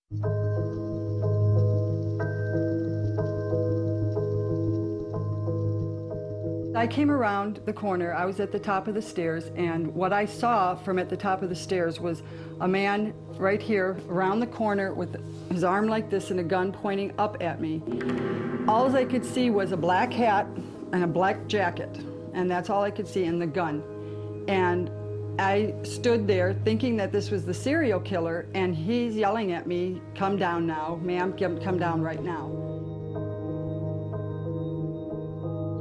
I came around the corner, I was at the top of the stairs, and what I saw from at the top of the stairs was a man right here around the corner with his arm like this and a gun pointing up at me. All I could see was a black hat and a black jacket, and that's all I could see, and the gun. And I stood there thinking that this was the serial killer, and he's yelling at me, "Come down now, ma'am, come down right now."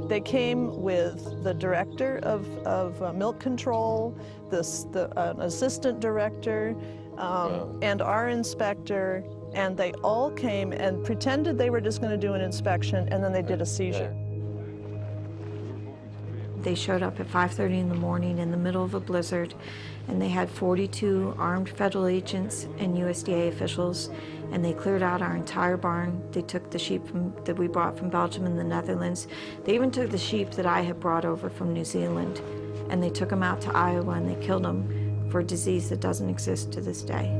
They came with the director of milk control, an assistant director, and our inspector, and they all came and pretended they were just going to do an inspection, and then they did a seizure. They showed up at 5:30 in the morning in the middle of a blizzard, and they had 42 armed federal agents and USDA officials, and they cleared out our entire barn. They took the sheep that we brought from Belgium and the Netherlands. They even took the sheep that I had brought over from New Zealand, and they took them out to Iowa and they killed them for a disease that doesn't exist to this day.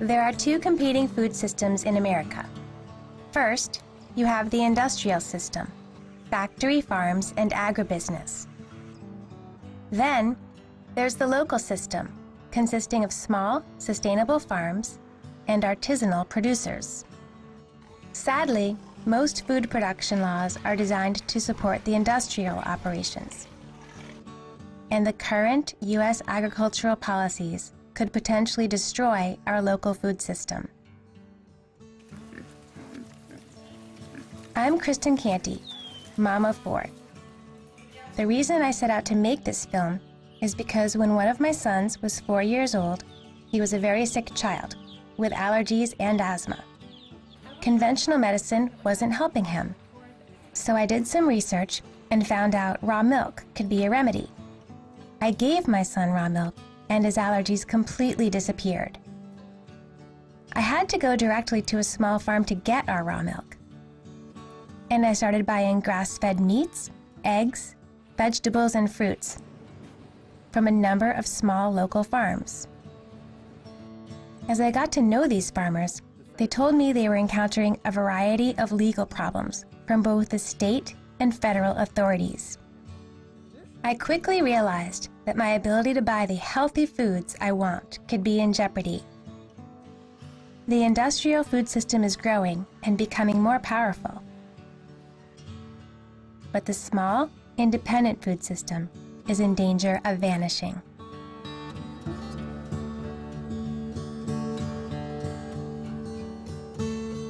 There are two competing food systems in America. First, you have the industrial system, factory farms and agribusiness. Then, there's the local system, consisting of small, sustainable farms and artisanal producers. Sadly, most food production laws are designed to support the industrial operations. And the current U.S. agricultural policies could potentially destroy our local food system. I'm Kristen Canty, mom of 4. The reason I set out to make this film is because when one of my sons was 4 years old, he was a very sick child with allergies and asthma. Conventional medicine wasn't helping him. So I did some research and found out raw milk could be a remedy. I gave my son raw milk, and his allergies completely disappeared. I had to go directly to a small farm to get our raw milk. And I started buying grass-fed meats, eggs, vegetables, and fruits from a number of small local farms. As I got to know these farmers, they told me they were encountering a variety of legal problems from both the state and federal authorities. I quickly realized that my ability to buy the healthy foods I want could be in jeopardy. The industrial food system is growing and becoming more powerful. But the small, independent food system is in danger of vanishing.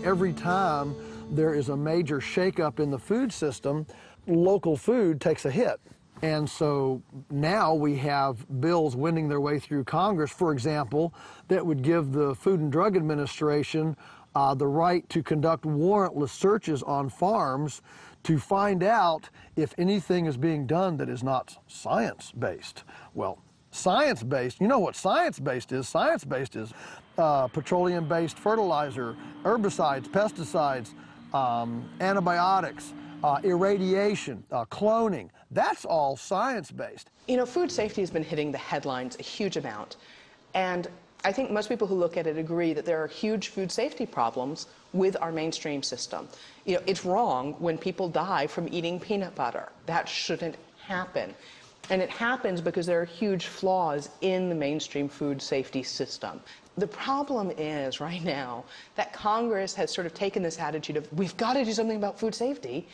Every time there is a major shakeup in the food system, local food takes a hit. And so now we have bills wending their way through Congress, for example, that would give the Food and Drug Administration the right to conduct warrantless searches on farms to find out if anything is being done that is not science-based. Well, science-based, you know what science-based is? Science-based is petroleum-based fertilizer, herbicides, pesticides, antibiotics, irradiation, cloning. That's all science-based. You know, food safety has been hitting the headlines a huge amount. And I think most people who look at it agree that there are huge food safety problems with our mainstream system. You know, it's wrong when people die from eating peanut butter. That shouldn't happen. And it happens because there are huge flaws in the mainstream food safety system. The problem is right now that Congress has sort of taken this attitude of we've got to do something about food safety,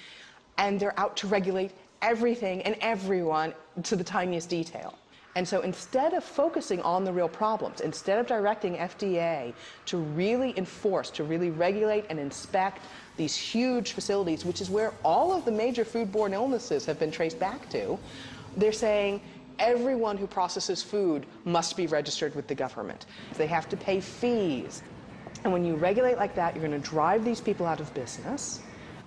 and they're out to regulate everything and everyone to the tiniest detail. And so instead of focusing on the real problems, instead of directing FDA to really enforce, to really regulate and inspect these huge facilities, which is where all of the major foodborne illnesses have been traced back to, they're saying, Everyone who processes food must be registered with the government. They have to pay fees. And when you regulate like that, you're going to drive these people out of business,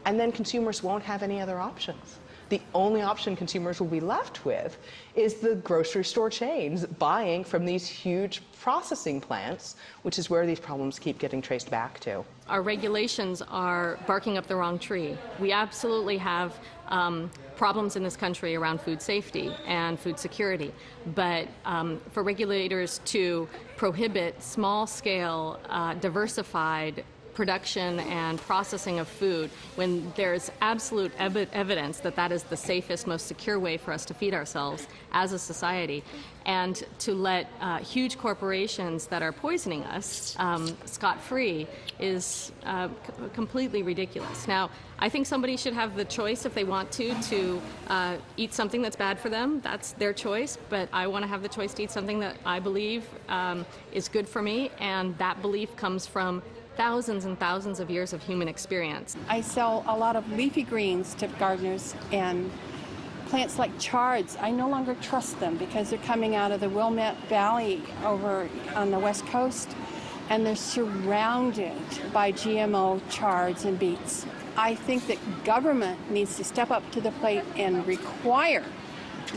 and then consumers won't have any other options. The only option consumers will be left with is the grocery store chains buying from these huge processing plants, which is where these problems keep getting traced back to. Our regulations are barking up the wrong tree. We absolutely have problems in this country around food safety and food security, but for regulators to prohibit small-scale, diversified production and processing of food when there's absolute evidence that that is the safest, most secure way for us to feed ourselves as a society, and to let huge corporations that are poisoning us scot-free is completely ridiculous. Now, I think somebody should have the choice, if they want to eat something that's bad for them. That's their choice, but I want to have the choice to eat something that I believe is good for me, and that belief comes from thousands and thousands of years of human experience. I sell a lot of leafy greens to gardeners, and plants like chards, I no longer trust them because they're coming out of the Wilmette Valley over on the West Coast, and they're surrounded by GMO chards and beets. I think that government needs to step up to the plate and require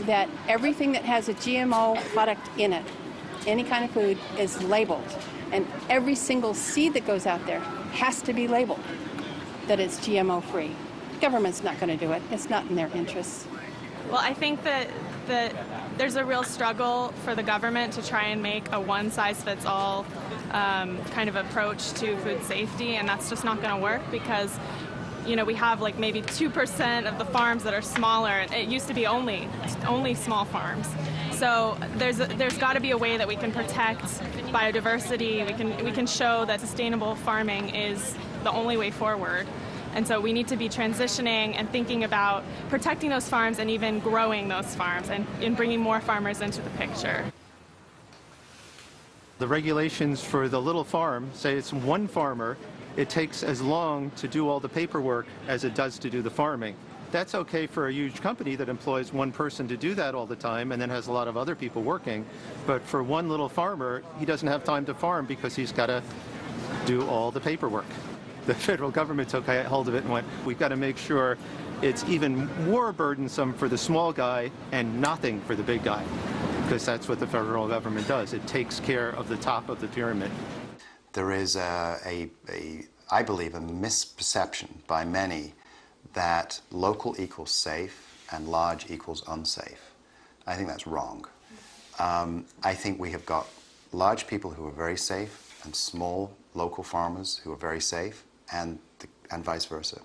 that everything that has a GMO product in it, any kind of food, is labeled. And every single seed that goes out there has to be labeled that it's GMO-free. Government's not going to do it. It's not in their interests. Well, I think that there's a real struggle for the government to try and make a one-size-fits-all kind of approach to food safety, and that's just not going to work because, you know, we have like maybe 2% of the farms that are smaller. It used to be only small farms. So there's got to be a way that we can protect biodiversity. We can show that sustainable farming is the only way forward. And so we need to be transitioning and thinking about protecting those farms and even growing those farms and bringing more farmers into the picture. The regulations for the little farm say it's one farmer. It takes as long to do all the paperwork as it does to do the farming. That's okay for a huge company that employs one person to do that all the time and then has a lot of other people working. But for one little farmer, he doesn't have time to farm because he's got to do all the paperwork. The federal government took hold of it and went, we've got to make sure it's even more burdensome for the small guy and nothing for the big guy, because that's what the federal government does. It takes care of the top of the pyramid. There is I believe, a misperception by many that local equals safe and large equals unsafe. I think that's wrong. I think we have got large people who are very safe and small local farmers who are very safe, and vice versa.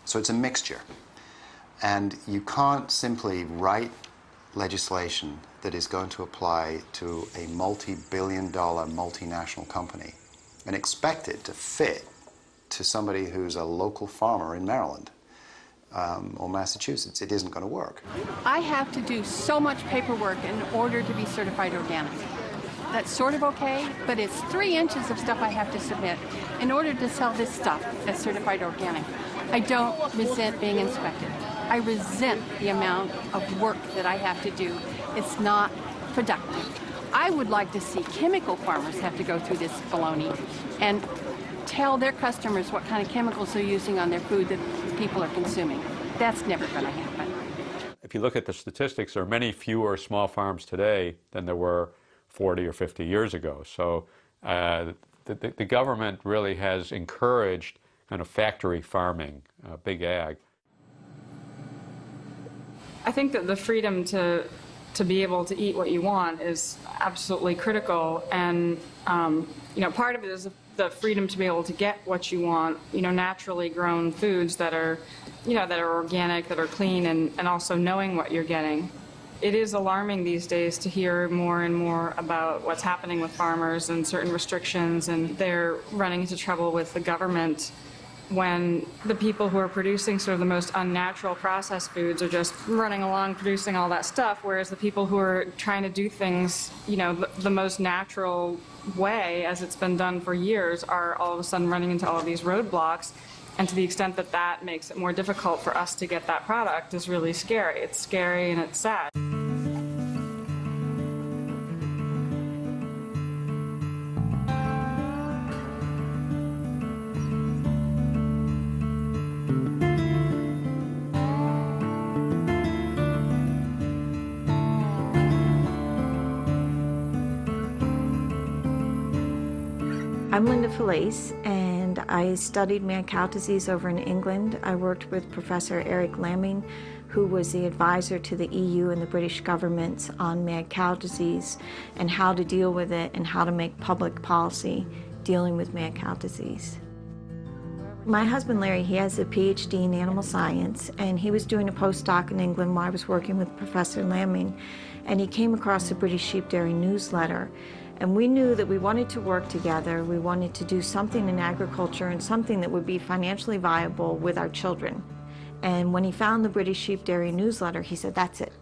So it's a mixture. And you can't simply write legislation that is going to apply to a multi-billion-dollar multinational company and expect it to fit to somebody who's a local farmer in Maryland or Massachusetts. It isn't going to work. I have to do so much paperwork in order to be certified organic. That's sort of okay, but it's 3 inches of stuff I have to submit in order to sell this stuff as certified organic. I don't resent being inspected. I resent the amount of work that I have to do. It's not productive. I would like to see chemical farmers have to go through this baloney and tell their customers what kind of chemicals they're using on their food that people are consuming. That's never going to happen. If you look at the statistics, there are many fewer small farms today than there were 40 or 50 years ago. So the government really has encouraged kind of factory farming, big ag. I think that the freedom to be able to eat what you want is absolutely critical, and part of it is the freedom to be able to get what you want, naturally grown foods that are, that are organic, that are clean, and also knowing what you're getting. It is alarming these days to hear more and more about what's happening with farmers and certain restrictions, and they're running into trouble with the government when the people who are producing sort of the most unnatural processed foods are just running along producing all that stuff, whereas the people who are trying to do things, the most natural way, as it's been done for years, are all of a sudden running into all of these roadblocks. And to the extent that that makes it more difficult for us to get that product is really scary. It's scary and it's sad. I'm Linda Felice, and I studied mad cow disease over in England. I worked with Professor Eric Lamming, who was the advisor to the EU and the British governments on mad cow disease and how to deal with it and how to make public policy dealing with mad cow disease. My husband Larry, he has a PhD in animal science, and he was doing a postdoc in England while I was working with Professor Lamming, and he came across the British Sheep Dairy newsletter. And we knew that we wanted to work together. We wanted to do something in agriculture and something that would be financially viable with our children. And when he found the British Sheep Dairy newsletter, he said, that's it.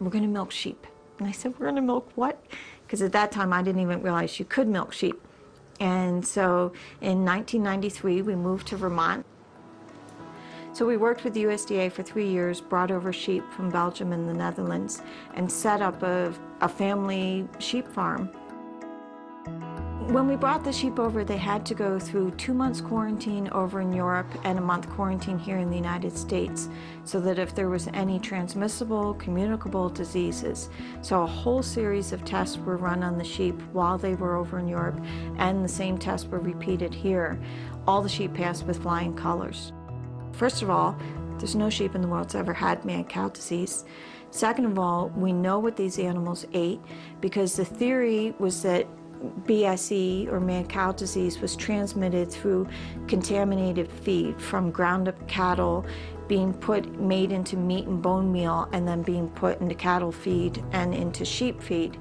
We're going to milk sheep. And I said, we're going to milk what? Because at that time, I didn't even realize you could milk sheep. And so in 1993, we moved to Vermont. So we worked with the USDA for 3 years, brought over sheep from Belgium and the Netherlands, and set up a family sheep farm. When we brought the sheep over, they had to go through 2 months quarantine over in Europe and a month quarantine here in the United States, so that if there was any transmissible, communicable diseases. So a whole series of tests were run on the sheep while they were over in Europe, and the same tests were repeated here. All the sheep passed with flying colors. First of all, there's no sheep in the world that's ever had mad cow disease. Second of all, we know what these animals ate, because the theory was that BSE, or mad cow disease, was transmitted through contaminated feed from ground up cattle being made into meat and bone meal, and then being put into cattle feed and into sheep feed.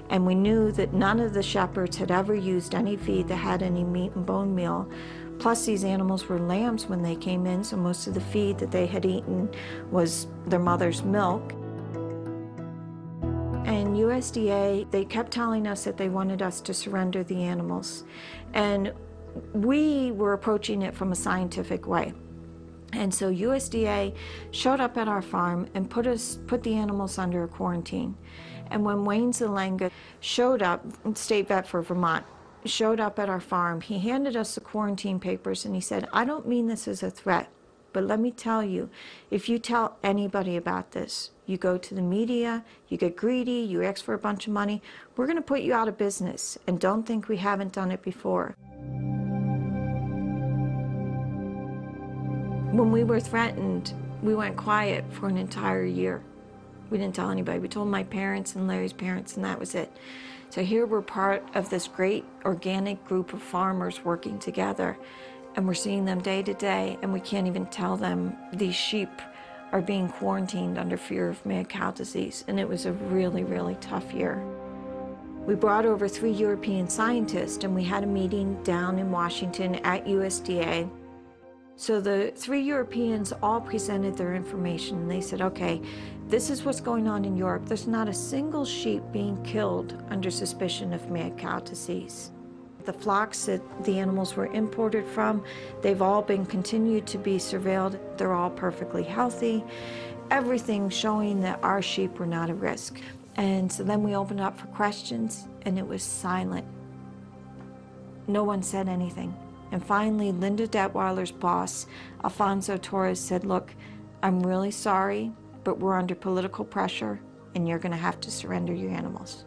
And we knew that none of the shepherds had ever used any feed that had any meat and bone meal. Plus, these animals were lambs when they came in, so most of the feed that they had eaten was their mother's milk. And USDA, they kept telling us that they wanted us to surrender the animals. And we were approaching it from a scientific way. And so USDA showed up at our farm and put the animals under a quarantine. And when Wayne Zelanga showed up, state vet for Vermont, showed up at our farm, he handed us the quarantine papers and he said, I don't mean this as a threat, but let me tell you, if you tell anybody about this, you go to the media, you get greedy, you ask for a bunch of money, we're going to put you out of business, and don't think we haven't done it before. When we were threatened, we went quiet for an entire year. We didn't tell anybody. We told my parents and Larry's parents, and that was it. So here we're part of this great organic group of farmers working together, and we're seeing them day to day, and we can't even tell them these sheep are being quarantined under fear of mad cow disease. And it was a really, really tough year. We brought over 3 European scientists, and we had a meeting down in Washington at USDA. So the 3 Europeans all presented their information. They said, okay, this is what's going on in Europe. There's not a single sheep being killed under suspicion of mad cow disease. The flocks that the animals were imported from, they've all been continued to be surveilled. They're all perfectly healthy. Everything showing that our sheep were not at risk. And so then we opened up for questions, and it was silent. No one said anything. And finally, Linda Detweiler's boss, Alfonso Torres, said, look, I'm really sorry, but we're under political pressure, and you're going to have to surrender your animals.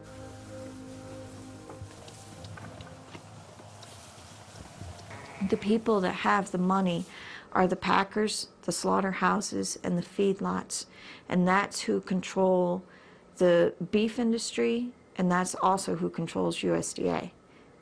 The people that have the money are the packers, the slaughterhouses, and the feedlots. And that's who control the beef industry, and that's also who controls USDA.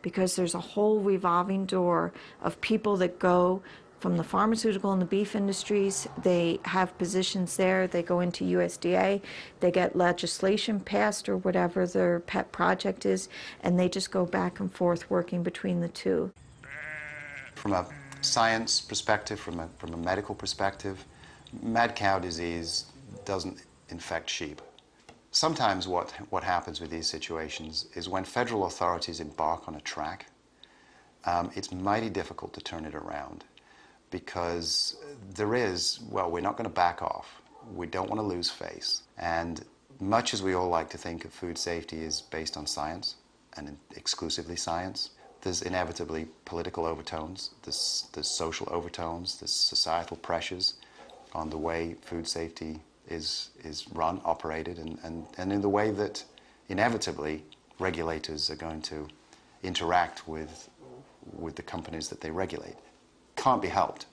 Because there's a whole revolving door of people that go from the pharmaceutical and the beef industries. They have positions there. They go into USDA. They get legislation passed or whatever their pet project is, and they just go back and forth working between the two. From a science perspective, from a medical perspective, mad cow disease doesn't infect sheep. Sometimes what happens with these situations is when federal authorities embark on a track, it's mighty difficult to turn it around, because we're not going to back off. We don't want to lose face. And much as we all like to think of food safety is based on science, and exclusively science, there's inevitably political overtones, there's social overtones, there's societal pressures on the way food safety is run, operated, and in the way that inevitably regulators are going to interact with with the companies that they regulate. Can't be helped.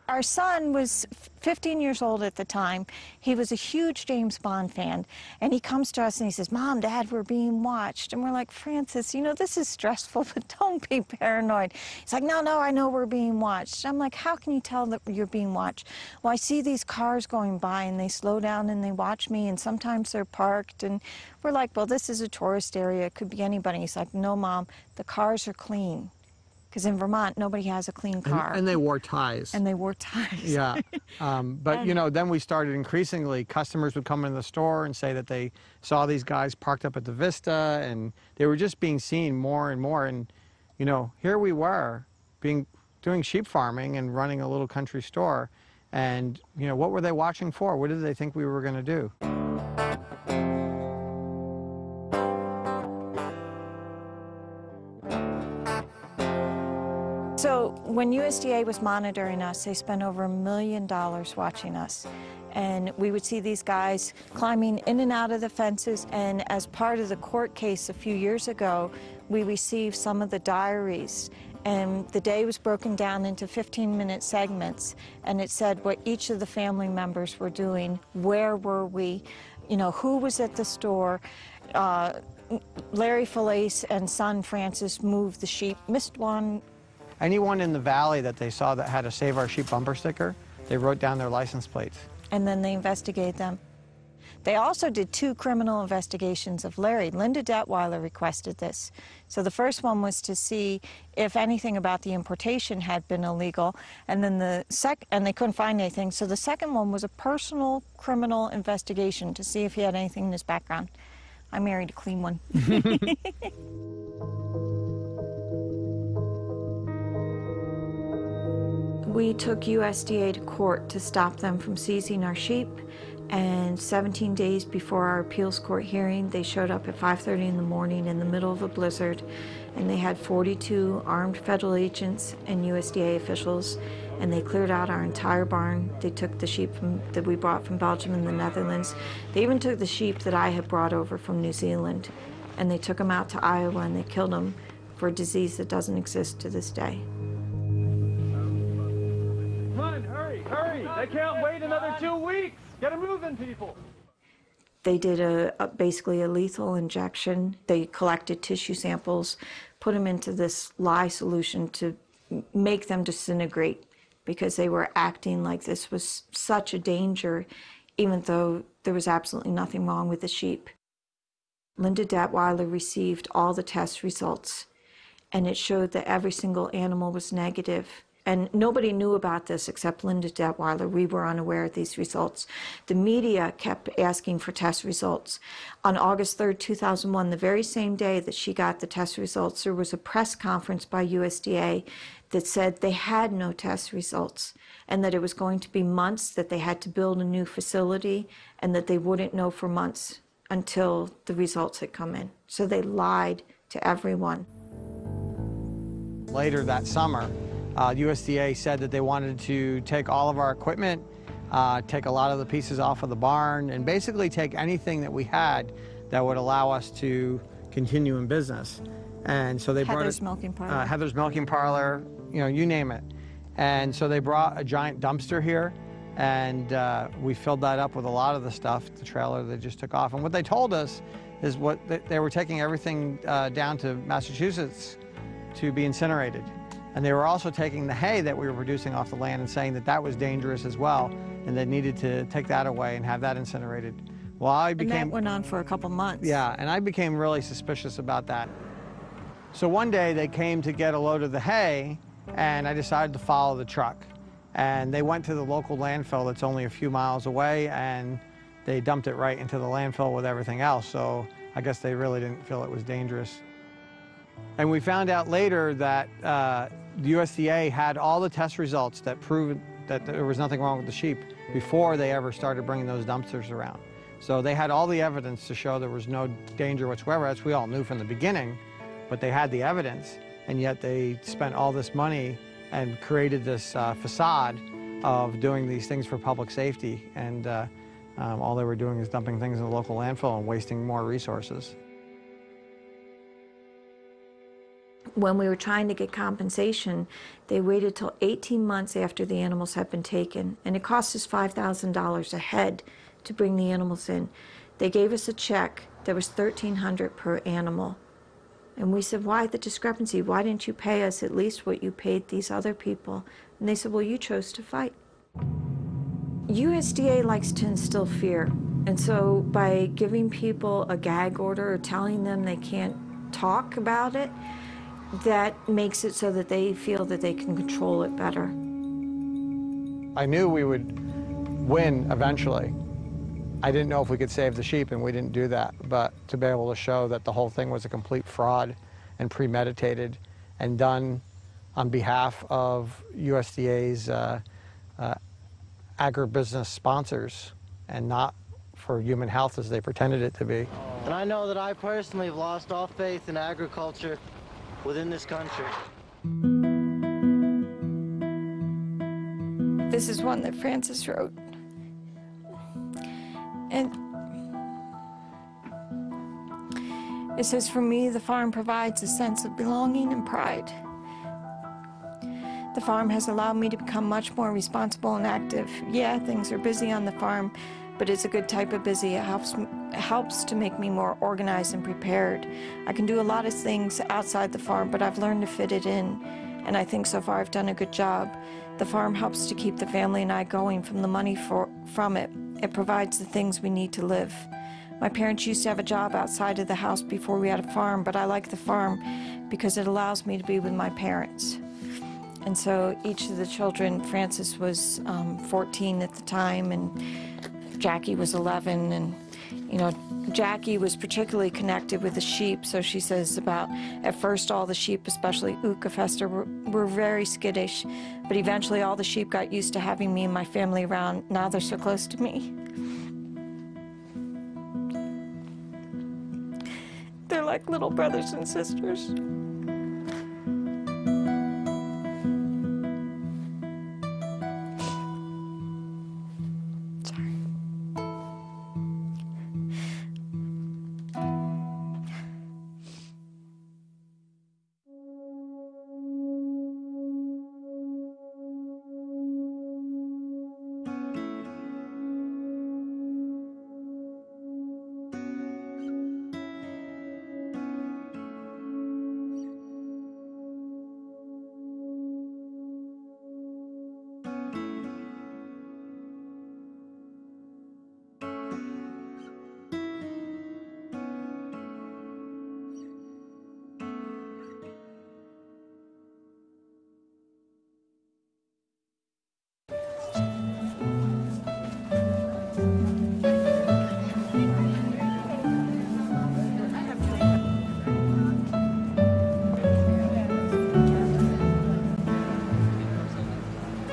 Our son was 15 years old at the time. He was a huge James Bond fan, and he comes to us and he says, "Mom, Dad, we're being watched." And we're like, "Francis, you know, this is stressful, but don't be paranoid." He's like, "No, I know we're being watched." I'm like, "How can you tell that you're being watched?" "Well, I see these cars going by, and they slow down and they watch me, and sometimes they're parked." And we're like, "Well, this is a tourist area. It could be anybody." He's like, "No, Mom, the cars are clean." Because in Vermont, nobody has a clean car. And they wore ties. And they wore ties. Yeah. But, you know, then we started increasingly, customers would come in the store and say that they saw these guys parked up at the Vista, and they were just being seen more and more. And, you know, here we were doing sheep farming and running a little country store. And, you know, what were they watching for? What did they think we were going to do? So when USDA was monitoring us, they spent over $1 million watching us. And we would see these guys climbing in and out of the fences. And as part of the court case a few years ago, we received some of the diaries. And the day was broken down into 15-minute segments. And it said what each of the family members were doing, where were we, you know, who was at the store. Larry Felice and son Francis moved the sheep, missed one. Anyone in the valley that they saw that had a Save Our Sheep bumper sticker, they wrote down their license plates. And then they investigated them. They also did 2 criminal investigations of Larry. Linda Detweiler requested this. So the first one was to see if anything about the importation had been illegal, and then and they couldn't find anything. So the second one was a personal criminal investigation to see if he had anything in his background. I married a clean one. We took USDA to court to stop them from seizing our sheep, and 17 days before our appeals court hearing, they showed up at 5:30 in the morning in the middle of a blizzard, and they had 42 armed federal agents and USDA officials, and they cleared out our entire barn. They took the sheep that we brought from Belgium and the Netherlands. They even took the sheep that I had brought over from New Zealand, and they took them out to Iowa and they killed them for a disease that doesn't exist to this day. Hurry! They can't wait another 2 weeks! Get 'em moving, people! They did basically a lethal injection. They collected tissue samples, put them into this lye solution to make them disintegrate, because they were acting like this was such a danger, even though there was absolutely nothing wrong with the sheep. Linda Detweiler received all the test results, and it showed that every single animal was negative. And nobody knew about this except Linda Detweiler. We were unaware of these results. The media kept asking for test results. On August 3rd, 2001, the very same day that she got the test results, there was a press conference by USDA that said they had no test results, and that it was going to be months, that they had to build a new facility, and that they wouldn't know for months until the results had come in. So they lied to everyone. Later that summer, USDA said that they wanted to take all of our equipment, take a lot of the pieces off of the barn, and basically take anything that we had that would allow us to continue in business. And so they brought Heather's Milking Parlor. Heather's Milking Parlor, you know, you name it. And so they brought a giant dumpster here, and we filled that up with a lot of the stuff, the trailer they just took off. And what they told us is they were taking everything down to Massachusetts to be incinerated. And they were also taking the hay that we were producing off the land and saying that that was dangerous as well, and they needed to take that away and have that incinerated. Well, and that went on for a couple months. Yeah, and I became really suspicious about that. So one day they came to get a load of the hay, and I decided to follow the truck. And they went to the local landfill that's only a few miles away, and they dumped it right into the landfill with everything else. So I guess they really didn't feel it was dangerous. And we found out later that the USDA had all the test results that proved that there was nothing wrong with the sheep before they ever started bringing those dumpsters around. So they had all the evidence to show there was no danger whatsoever, as we all knew from the beginning, but they had the evidence, and yet they spent all this money and created this facade of doing these things for public safety, and all they were doing is dumping things in the local landfill and wasting more resources. When we were trying to get compensation, they waited till 18 months after the animals had been taken, and it cost us $5,000 a head to bring the animals in. They gave us a check that was $1,300 per animal. And we said, why the discrepancy? Why didn't you pay us at least what you paid these other people? And they said, well, you chose to fight. USDA likes to instill fear. And so by giving people a gag order or telling them they can't talk about it, that makes it so that they feel that they can control it better. I knew we would win eventually. I didn't know if we could save the sheep, and we didn't do that. But to be able to show that the whole thing was a complete fraud and premeditated and done on behalf of USDA's agribusiness sponsors and not for human health as they pretended it to be. And I know that I personally have lost all faith in agriculture within this country. This is one that Francis wrote. And it says, for me, the farm provides a sense of belonging and pride. The farm has allowed me to become much more responsible and active. Yeah, things are busy on the farm, but it's a good type of busy. It helps to make me more organized and prepared. I can do a lot of things outside the farm, but I've learned to fit it in, and I think so far I've done a good job. The farm helps to keep the family and I going from the money from it. It provides the things we need to live. My parents used to have a job outside of the house before we had a farm, but I like the farm because it allows me to be with my parents. And so each of the children, Francis was 14 at the time, and Jackie was 11, and you know, Jackie was particularly connected with the sheep, so she says about, at first all the sheep, especially Ukafester, were very skittish, but eventually all the sheep got used to having me and my family around. Now they're so close to me. They're like little brothers and sisters.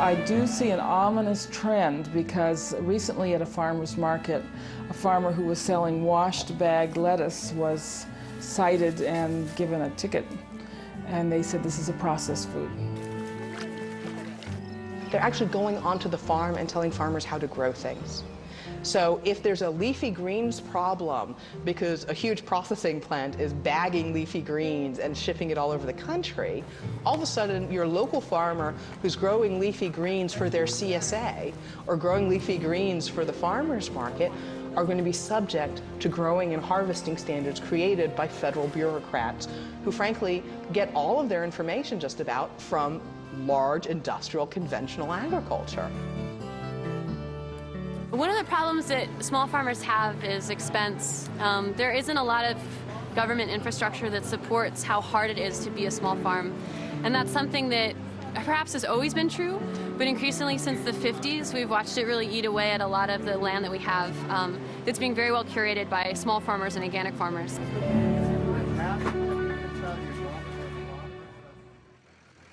I do see an ominous trend because recently at a farmer's market, a farmer who was selling washed bagged lettuce was cited and given a ticket. And they said this is a processed food. They're actually going onto the farm and telling farmers how to grow things. So if there's a leafy greens problem because a huge processing plant is bagging leafy greens and shipping it all over the country, all of a sudden your local farmer who's growing leafy greens for their CSA or growing leafy greens for the farmer's market are going to be subject to growing and harvesting standards created by federal bureaucrats who frankly get all of their information just about from large industrial conventional agriculture. One of the problems that small farmers have is expense. There isn't a lot of government infrastructure that supports how hard it is to be a small farm. And that's something that perhaps has always been true, but increasingly since the 50s, we've watched it really eat away at a lot of the land that we have that's being very well curated by small farmers and organic farmers.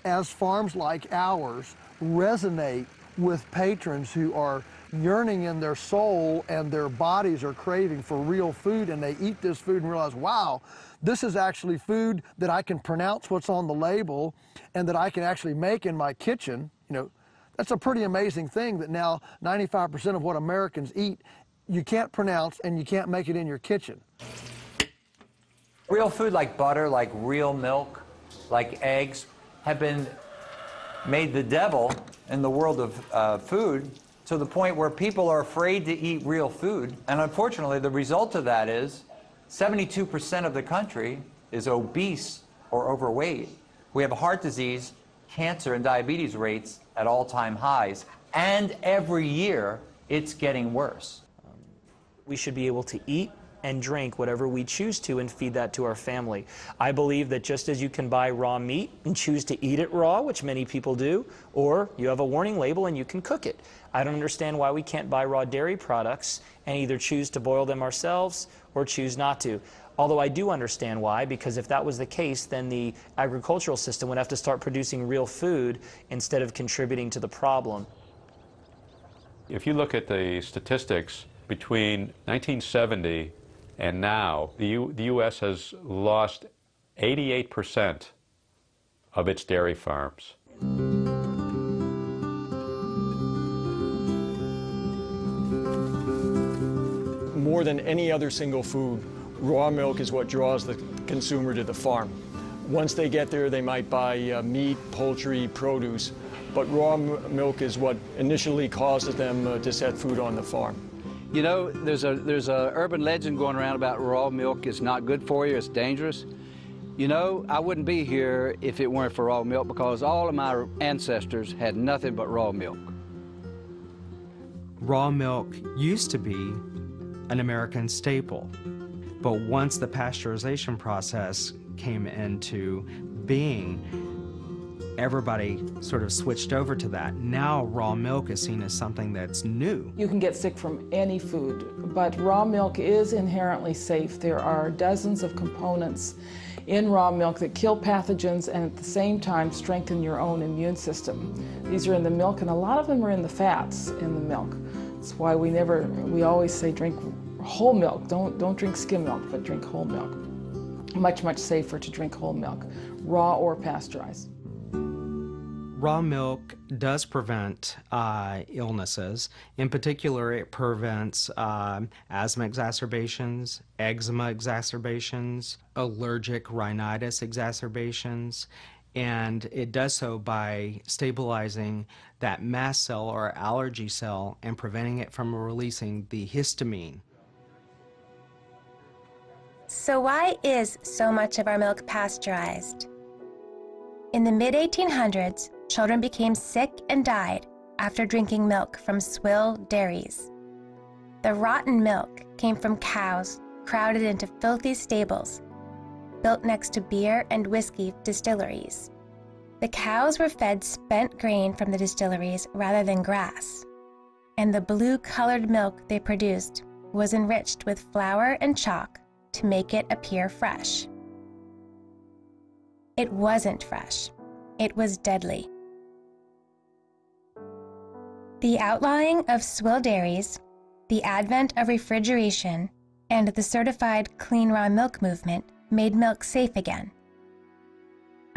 As farms like ours resonate with patrons who are yearning in their soul and their bodies are craving for real food, and they eat this food and realize, wow, this is actually food that I can pronounce what's on the label and that I can actually make in my kitchen. You know, that's a pretty amazing thing that now 95% of what Americans eat you can't pronounce and you can't make it in your kitchen. Real food like butter, like real milk, like eggs, have been made the devil in the world of food, to the point where people are afraid to eat real food. And unfortunately, the result of that is 72% of the country is obese or overweight. We have heart disease, cancer, and diabetes rates at all-time highs. And every year, it's getting worse. We should be able to eat and drink whatever we choose to and feed that to our family. I believe that just as you can buy raw meat and choose to eat it raw, which many people do, or you have a warning label and you can cook it. I don't understand why we can't buy raw dairy products and either choose to boil them ourselves or choose not to. Although I do understand why, because if that was the case, then the agricultural system would have to start producing real food instead of contributing to the problem. If you look at the statistics between 1970 and now, the U.S. has lost 88% of its dairy farms. More than any other single food, raw milk is what draws the consumer to the farm. Once they get there, they might buy meat, poultry, produce, but raw milk is what initially causes them to set food on the farm. You know, there's a urban legend going around about raw milk is not good for you, it's dangerous. You know, I wouldn't be here if it weren't for raw milk, because all of my ancestors had nothing but raw milk. Raw milk used to be an American staple, but once the pasteurization process came into being, everybody sort of switched over to that. Now raw milk is seen as something that's new. You can get sick from any food, but raw milk is inherently safe. There are dozens of components in raw milk that kill pathogens and at the same time strengthen your own immune system. These are in the milk, and a lot of them are in the fats in the milk. That's why we always say drink whole milk. Don't drink skim milk, but drink whole milk. Much, much safer to drink whole milk, raw or pasteurized. Raw milk does prevent illnesses. In particular, it prevents asthma exacerbations, eczema exacerbations, allergic rhinitis exacerbations, and it does so by stabilizing that mast cell or allergy cell and preventing it from releasing the histamine. So why is so much of our milk pasteurized? In the mid-1800s, children became sick and died after drinking milk from swill dairies. The rotten milk came from cows crowded into filthy stables, built next to beer and whiskey distilleries. The cows were fed spent grain from the distilleries rather than grass, and the blue-colored milk they produced was enriched with flour and chalk to make it appear fresh. It wasn't fresh. It was deadly. The outlawing of swill dairies, the advent of refrigeration, and the certified clean raw milk movement made milk safe again.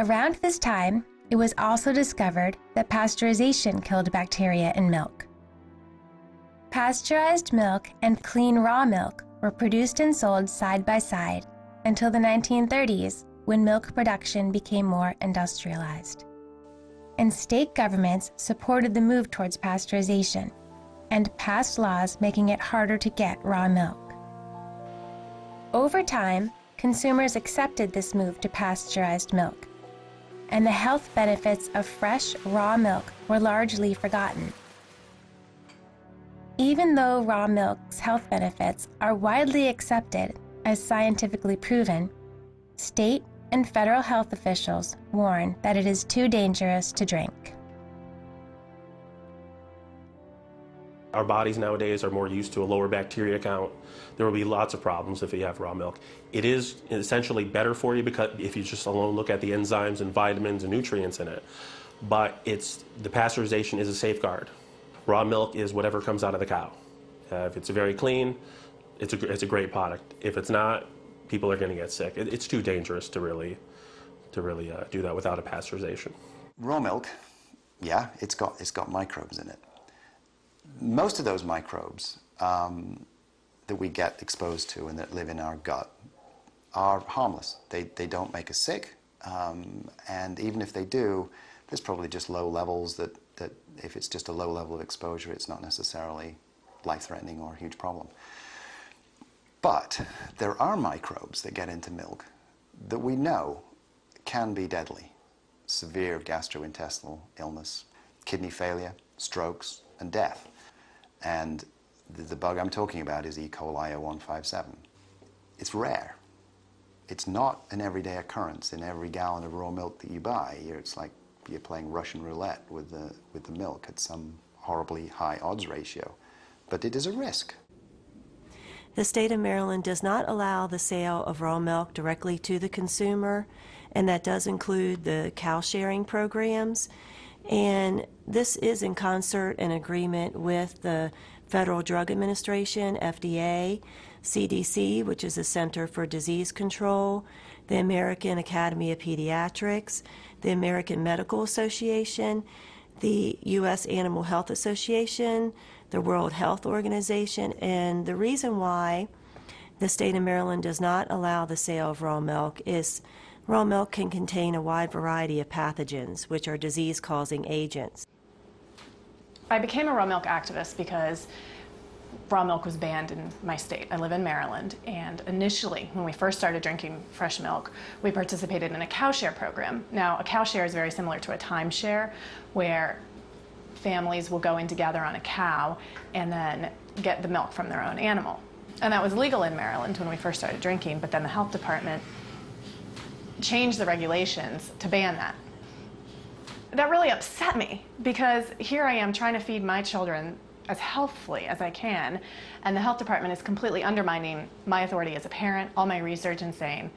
Around this time, it was also discovered that pasteurization killed bacteria in milk. Pasteurized milk and clean raw milk were produced and sold side by side until the 1930s, when milk production became more industrialized. And state governments supported the move towards pasteurization and passed laws making it harder to get raw milk. Over time, consumers accepted this move to pasteurized milk, and the health benefits of fresh, raw milk were largely forgotten. Even though raw milk's health benefits are widely accepted as scientifically proven, state and federal health officials warn that it is too dangerous to drink. Our bodies nowadays are more used to a lower bacteria count. There will be lots of problems if you have raw milk. It is essentially better for you because if you just alone look at the enzymes and vitamins and nutrients in it. But the pasteurization is a safeguard. Raw milk is whatever comes out of the cow. If it's very clean, it's a great product. If it's not, people are going to get sick. It's too dangerous to really do that without a pasteurization. Raw milk, yeah, it's got microbes in it. Most of those microbes that we get exposed to and that live in our gut are harmless. They don't make us sick. And even if they do, there's probably just low levels that if it's just a low level of exposure, it's not necessarily life-threatening or a huge problem. But there are microbes that get into milk that we know can be deadly. Severe gastrointestinal illness, kidney failure, strokes, and death. And the bug I'm talking about is E. coli 0157. It's rare. It's not an everyday occurrence in every gallon of raw milk that you buy. It's like you're playing Russian roulette with the milk at some horribly high odds ratio. But it is a risk. The state of Maryland does not allow the sale of raw milk directly to the consumer, and that does include the cow sharing programs. And this is in concert and agreement with the Federal Drug Administration, FDA, CDC, which is the Center for Disease Control, the American Academy of Pediatrics, the American Medical Association, the U.S. Animal Health Association, the World Health Organization. And the reason why the state of Maryland does not allow the sale of raw milk is raw milk can contain a wide variety of pathogens, which are disease-causing agents. I became a raw milk activist because raw milk was banned in my state. I live in Maryland, and initially, when we first started drinking fresh milk, we participated in a cow share program. Now, a cow share is very similar to a timeshare, where families will go in together on a cow and then get the milk from their own animal. And that was legal in Maryland when we first started drinking, but then the health department changed the regulations to ban that. That really upset me, because here I am trying to feed my children as healthfully as I can, and the health department is completely undermining my authority as a parent, all my research, and saying,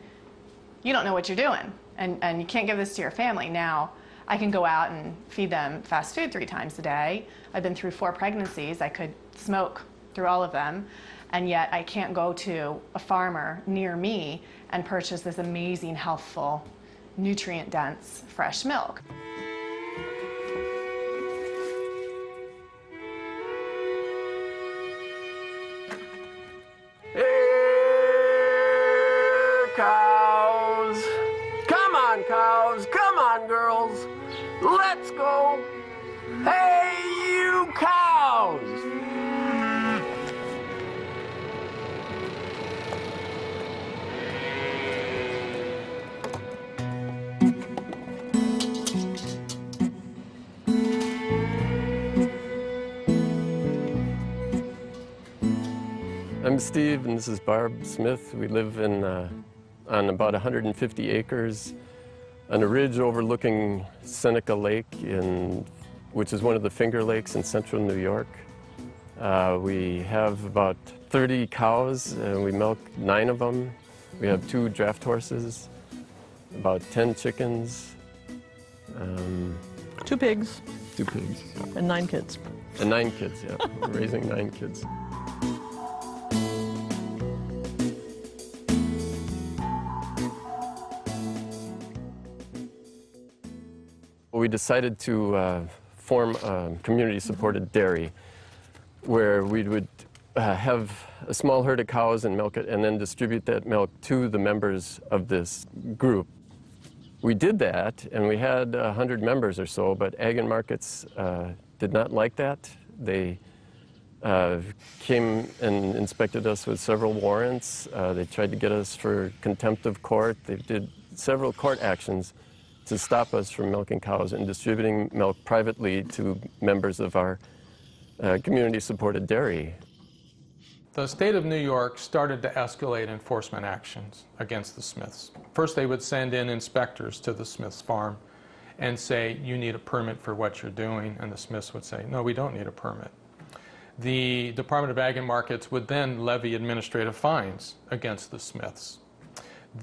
you don't know what you're doing, and you can't give this to your family. Now, I can go out and feed them fast food 3 times a day. I've been through 4 pregnancies. I could smoke through all of them, and yet I can't go to a farmer near me and purchase this amazing, healthful, nutrient-dense, fresh milk. Cows! Come on, cows! Come on, girls! Let's go! Hey, you cows! I'm Steve, and this is Barb Smith. We live in on about 150 acres on a ridge overlooking Seneca Lake, which is one of the Finger Lakes in central New York. We have about 30 cows, and we milk 9 of them. We have 2 draft horses, about 10 chickens. 2 pigs. 2 pigs. And 9 kids. And 9 kids, yeah. We're raising 9 kids. We decided to form a community-supported dairy where we would have a small herd of cows and milk it, and then distribute that milk to the members of this group. We did that, and we had 100 members or so, but Ag and Markets did not like that. They came and inspected us with several warrants. They tried to get us for contempt of court. They did several court actions to stop us from milking cows and distributing milk privately to members of our community-supported dairy. The state of New York started to escalate enforcement actions against the Smiths. First, they would send in inspectors to the Smiths farm and say, you need a permit for what you're doing, and the Smiths would say, no, we don't need a permit. The Department of Ag and Markets would then levy administrative fines against the Smiths.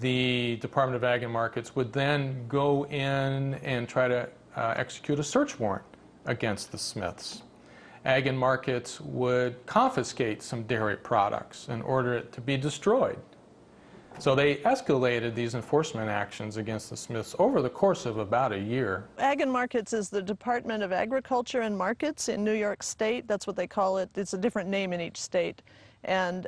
The Department of Ag and Markets would then go in and try to execute a search warrant against the Smiths. Ag and Markets would confiscate some dairy products and order it to be destroyed. So they escalated these enforcement actions against the Smiths over the course of about a year. Ag and Markets is the Department of Agriculture and Markets in New York State. That's what they call it. It's a different name in each state. And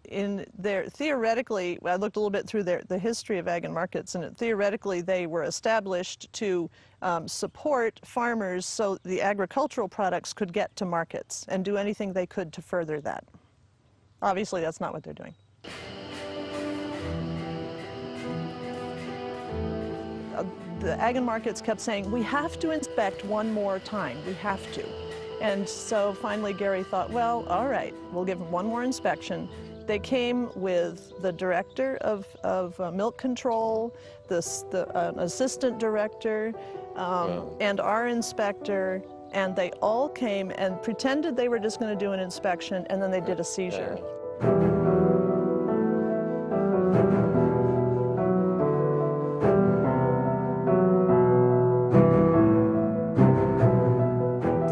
in their, theoretically, I looked a little bit through the history of ag and markets, and theoretically they were established to support farmers so the agricultural products could get to markets and do anything they could to further that. Obviously, that's not what they're doing. The ag and markets kept saying, we have to inspect one more time, we have to. And so finally Gary thought, well, all right, we'll give them one more inspection. They came with the director of milk control, the assistant director, and our inspector, and they all came and pretended they were just going to do an inspection, and then they did a seizure.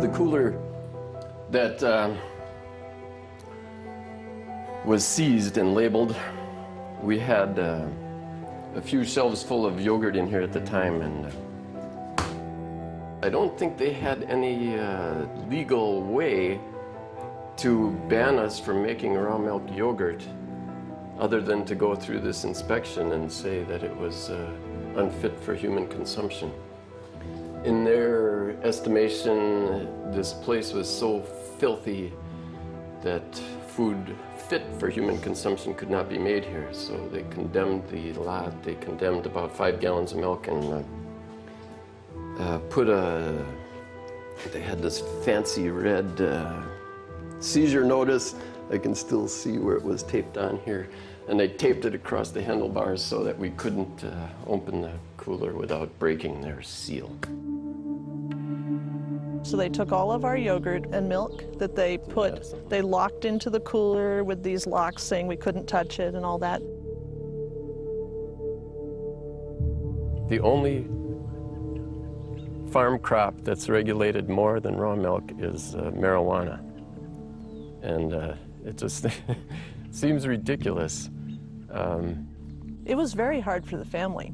The cooler that was seized and labeled, we had a few shelves full of yogurt in here at the time, and I don't think they had any legal way to ban us from making raw milk yogurt other than to go through this inspection and say that it was unfit for human consumption. In their estimation, this place was so filthy that food fit for human consumption could not be made here. So they condemned the lot. They condemned about 5 gallons of milk and they had this fancy red seizure notice. I can still see where it was taped on here. And they taped it across the handlebars so that we couldn't open the cooler without breaking their seal. So they took all of our yogurt and milk that they put, they locked into the cooler with these locks saying we couldn't touch it and all that. The only farm crop that's regulated more than raw milk is marijuana. And it just seems ridiculous. It was very hard for the family.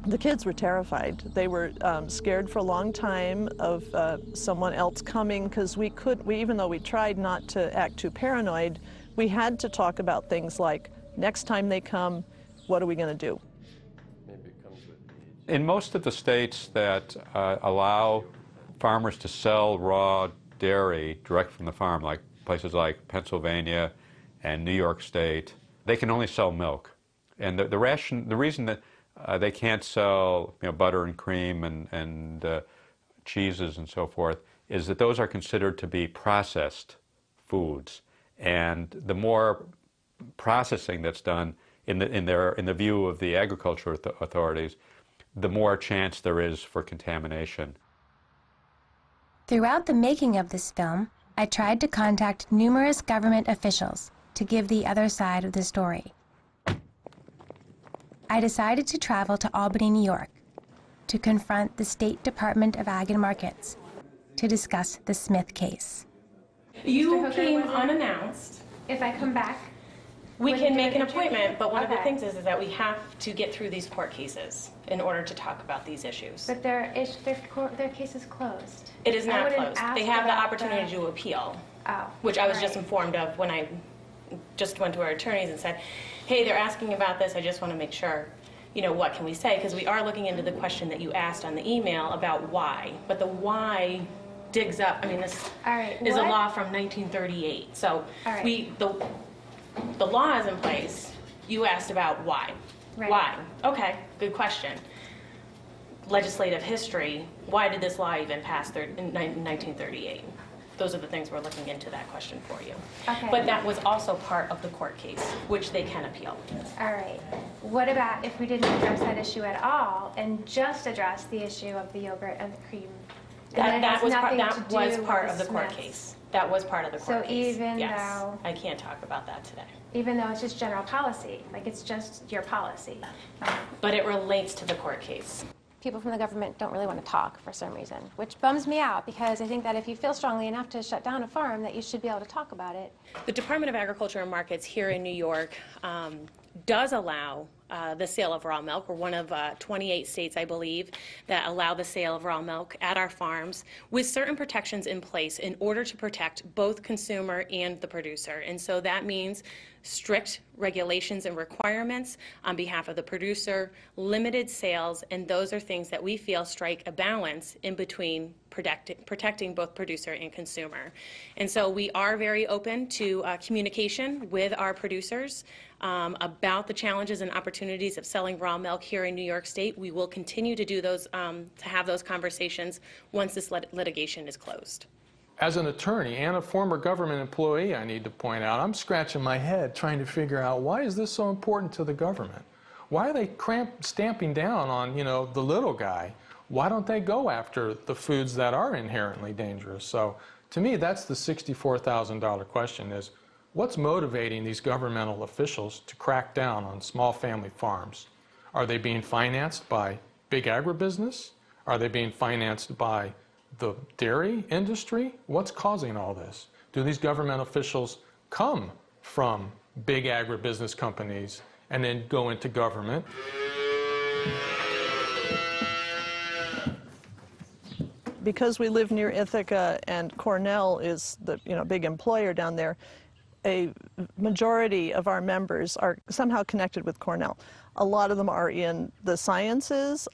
The kids were terrified. They were scared for a long time of someone else coming, because even though we tried not to act too paranoid, we had to talk about things like, next time they come, what are we going to do? In most of the states that allow farmers to sell raw dairy direct from the farm, like places like Pennsylvania and New York State, they can only sell milk. And the reason that they can't sell butter and cream and cheeses and so forth is that those are considered to be processed foods. And the more processing that's done in the view of the agriculture authorities, the more chance there is for contamination. Throughout the making of this film, I tried to contact numerous government officials to give the other side of the story. I decided to travel to Albany, New York, to confront the State Department of Ag and Markets to discuss the Smith case. You came unannounced. If I come back, we can make an appointment, but one of the things is that we have to get through these court cases in order to talk about these issues. But their case is closed. It is not closed. They have the opportunity to appeal, which I was just informed of when I just went to our attorneys and said, hey, they're asking about this, I just want to make sure, what can we say? Because we are looking into the question that you asked on the email about why, but the why digs up, this is a law from 1938, so the law is in place. You asked about why. Right. Why? Okay, good question. Legislative history, why did this law even pass in 1938? Those are the things we're looking into that question for you. Okay. But that was also part of the court case, which they can appeal. All right. What about if we didn't address that issue at all and just address the issue of the yogurt and the cream? That was part of the court case. That was part of the court case. So even though... I can't talk about that today. Even though it's just general policy, like it's just your policy. But it relates to the court case. People from the government don't really want to talk for some reason, which bums me out because I think that if you feel strongly enough to shut down a farm, that you should be able to talk about it. The Department of Agriculture and Markets here in New York does allow the sale of raw milk. We're one of 28 states, I believe, that allow the sale of raw milk at our farms with certain protections in place in order to protect both consumer and the producer. And so that means strict regulations and requirements on behalf of the producer, limited sales, and those are things that we feel strike a balance in between protecting both producer and consumer. And so we are very open to communication with our producers about the challenges and opportunities of selling raw milk here in New York State. We will continue to do those, to have those conversations once this litigation is closed. As an attorney and a former government employee, I need to point out, I'm scratching my head trying to figure out, why is this so important to the government? Why are they stamping down on, the little guy? Why don't they go after the foods that are inherently dangerous? So to me, that's the $64,000 question is, what's motivating these governmental officials to crack down on small family farms? Are they being financed by big agribusiness? Are they being financed by the dairy industry? What's causing all this? Do these government officials come from big agribusiness companies and then go into government? Because we live near Ithaca and Cornell is the big employer down there, a majority of our members are somehow connected with Cornell. A lot of them are in the sciences.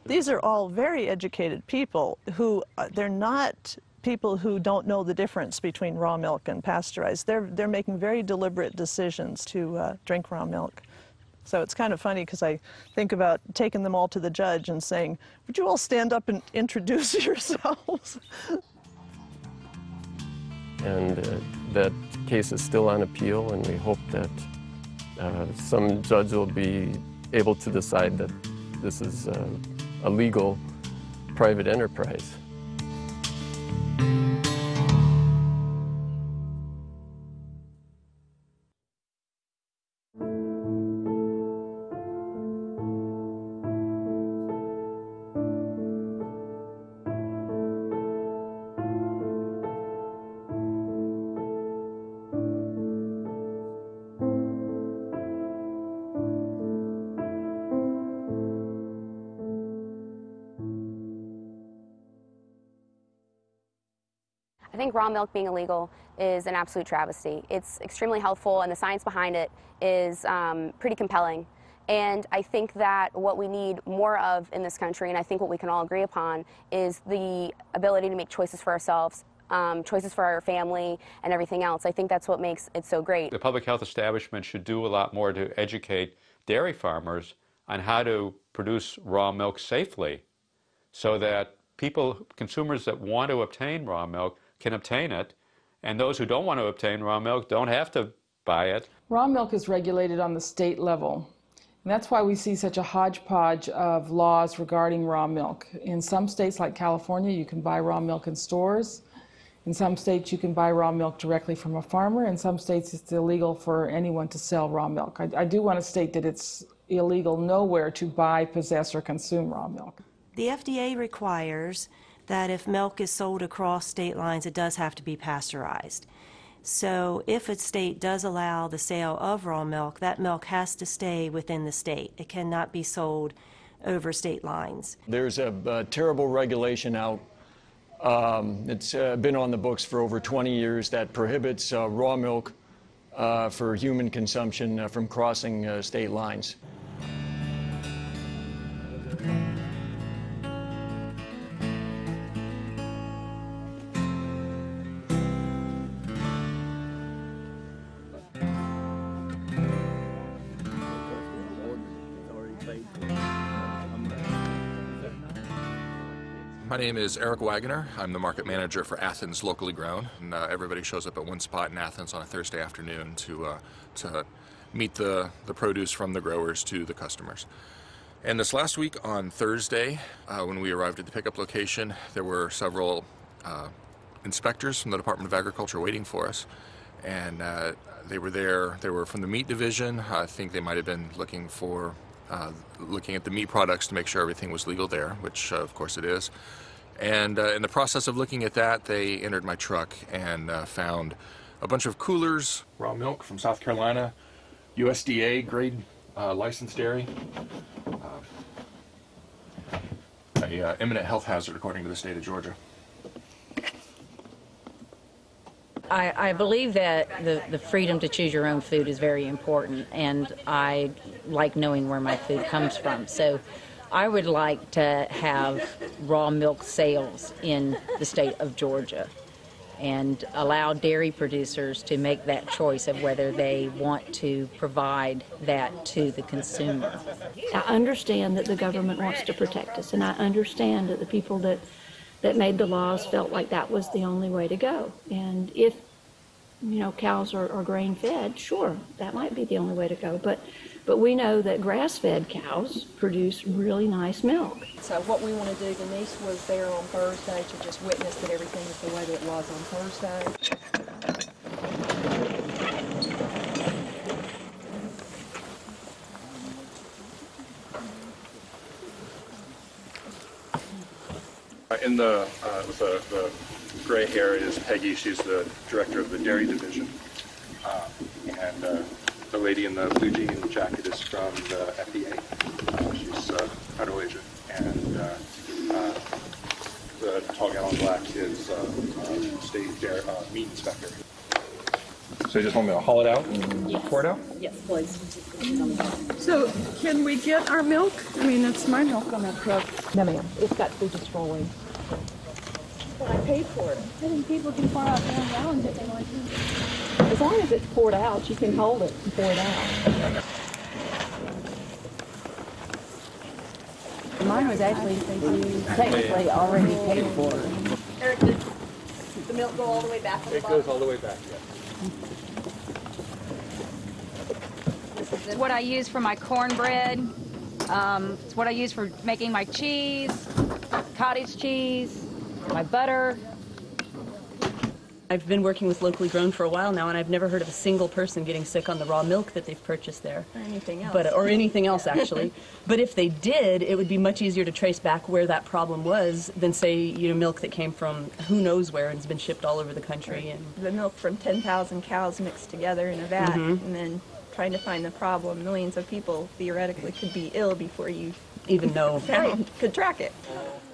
These are all very educated people who, they're not people who don't know the difference between raw milk and pasteurized. They're making very deliberate decisions to drink raw milk. So it's kind of funny because I think about taking them all to the judge and saying, would you all stand up and introduce yourselves? And that case is still on appeal, and we hope that some judge will be able to decide that this is a legal private enterprise. I think raw milk being illegal is an absolute travesty. It's extremely helpful, and the science behind it is pretty compelling. And I think that what we need more of in this country, and I think what we can all agree upon, is the ability to make choices for ourselves, choices for our family, and everything else. I think that's what makes it so great. The public health establishment should do a lot more to educate dairy farmers on how to produce raw milk safely so that consumers that want to obtain raw milk can obtain it, and those who don't want to obtain raw milk don't have to buy it. Raw milk is regulated on the state level, and that's why we see such a hodgepodge of laws regarding raw milk. In some states like California, you can buy raw milk in stores. In some states, you can buy raw milk directly from a farmer. In some states, it's illegal for anyone to sell raw milk. I do want to state that it's illegal nowhere to buy, possess, or consume raw milk. The FDA requires that if milk is sold across state lines, it does have to be pasteurized. So if a state does allow the sale of raw milk, that milk has to stay within the state. It cannot be sold over state lines. There's a terrible regulation out. It's been on the books for over 20 years that prohibits raw milk for human consumption from crossing state lines. My name is Eric Wagoner. I'm the market manager for Athens Locally Grown. And, everybody shows up at one spot in Athens on a Thursday afternoon to meet the produce from the growers to the customers. And this last week on Thursday, when we arrived at the pickup location, there were several inspectors from the Department of Agriculture waiting for us. And they were there. They were from the meat division. I think they might have been looking at the meat products to make sure everything was legal there, which of course it is. And in the process of looking at that, they entered my truck and found a bunch of coolers. Raw milk from South Carolina, USDA grade licensed dairy. A imminent health hazard according to the state of Georgia. I believe that the freedom to choose your own food is very important, and I like knowing where my food comes from. So I would like to have raw milk sales in the state of Georgia and allow dairy producers to make that choice of whether they want to provide that to the consumer. I understand that the government wants to protect us, and I understand that the people that made the laws felt like that was the only way to go. And if, you know, cows are grain-fed, sure, that might be the only way to go. But we know that grass-fed cows produce really nice milk. So what we want to do, Denise was there on Thursday to just witness that everything is the way that it was on Thursday. In the gray hair is Peggy. She's the director of the dairy division. And the lady in the blue jean jacket is from the FDA. She's Federal agent. And the tall gal in black is state dairy, meat inspector. So you just want me to haul it out and pour it out? Yes, please. So can we get our milk? I mean, it's my milk on that truck. No, ma'am. It's got to be destroyed. But I paid for it. I think people can pour out their own gallons if they want to. As long as it's poured out, you can hold it and pour it out. Mine was actually technically already paid for. Eric, does the milk go all the way back on the bottom? It goes all the way back, yes. It's what I use for my cornbread. It's what I use for making my cheese, cottage cheese, my butter. I've been working with Locally Grown for a while now, and I've never heard of a single person getting sick on the raw milk that they've purchased there. Or anything else. Or anything else, actually. But if they did, it would be much easier to trace back where that problem was than, say, you know, milk that came from who knows where and has been shipped all over the country. And the milk from 10,000 cows mixed together in a vat, and then trying to find the problem. Millions of people theoretically could be ill before you even know could track it.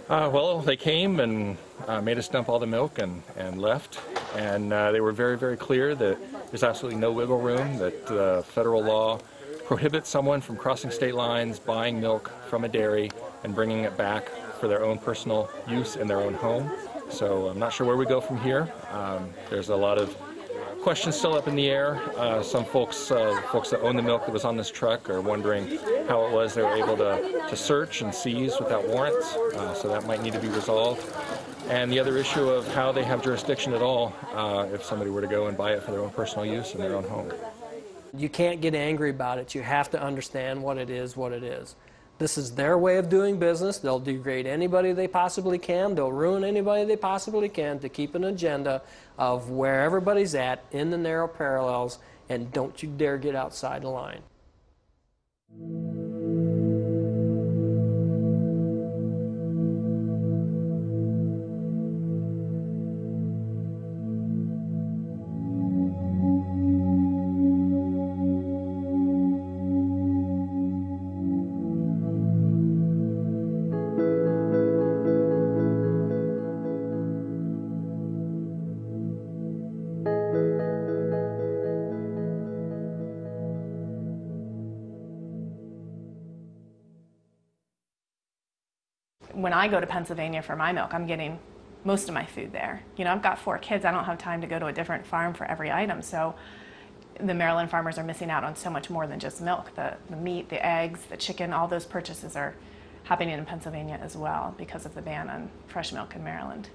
Well, they came and made us dump all the milk and left. And they were very, very clear that there's absolutely no wiggle room, that federal law prohibits someone from crossing state lines, buying milk from a dairy, and bringing it back for their own personal use in their own home. So I'm not sure where we go from here. There's a lot of questions still up in the air. Some folks that own the milk that was on this truck are wondering how it was they were able to search and seize without warrants, so that might need to be resolved. And the other issue of how they have jurisdiction at all if somebody were to go and buy it for their own personal use in their own home. You can't get angry about it. You have to understand what it is, what it is. This is their way of doing business. They'll degrade anybody they possibly can. They'll ruin anybody they possibly can to keep an agenda of where everybody's at in the narrow parallels, and don't you dare get outside the line. When I go to Pennsylvania for my milk, I'm getting most of my food there. You know, I've got 4 kids. I don't have time to go to a different farm for every item. So the Maryland farmers are missing out on so much more than just milk. The meat, the eggs, the chicken, all those purchases are happening in Pennsylvania as well because of the ban on fresh milk in Maryland.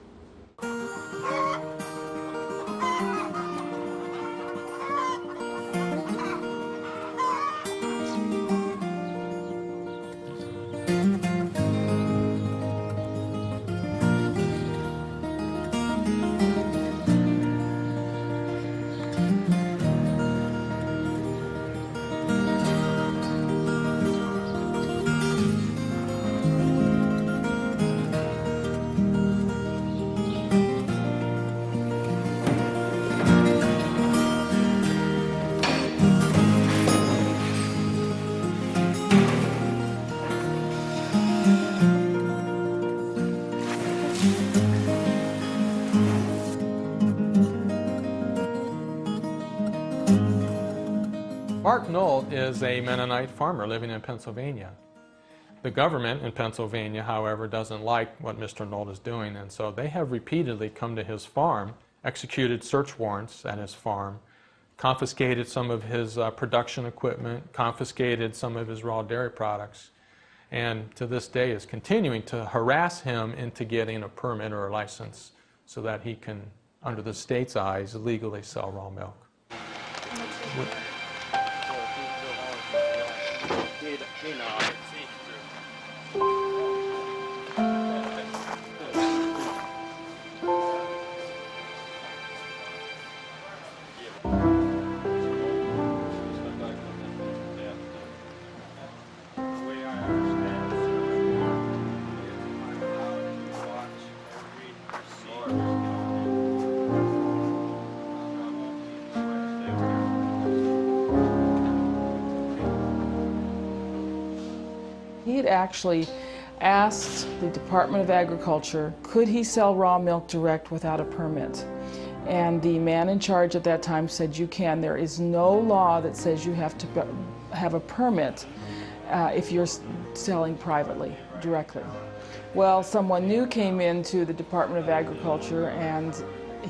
Mark Nolt is a Mennonite farmer living in Pennsylvania. The government in Pennsylvania, however, doesn't like what Mr. Nolt is doing, and so they have repeatedly come to his farm, executed search warrants at his farm, confiscated some of his production equipment, confiscated some of his raw dairy products, and to this day is continuing to harass him into getting a permit or a license so that he can, under the state's eyes, legally sell raw milk. He had actually asked the Department of Agriculture, could he sell raw milk direct without a permit? And the man in charge at that time said, you can. There is no law that says you have to have a permit if you're selling privately, directly. Well, someone new came into the Department of Agriculture, and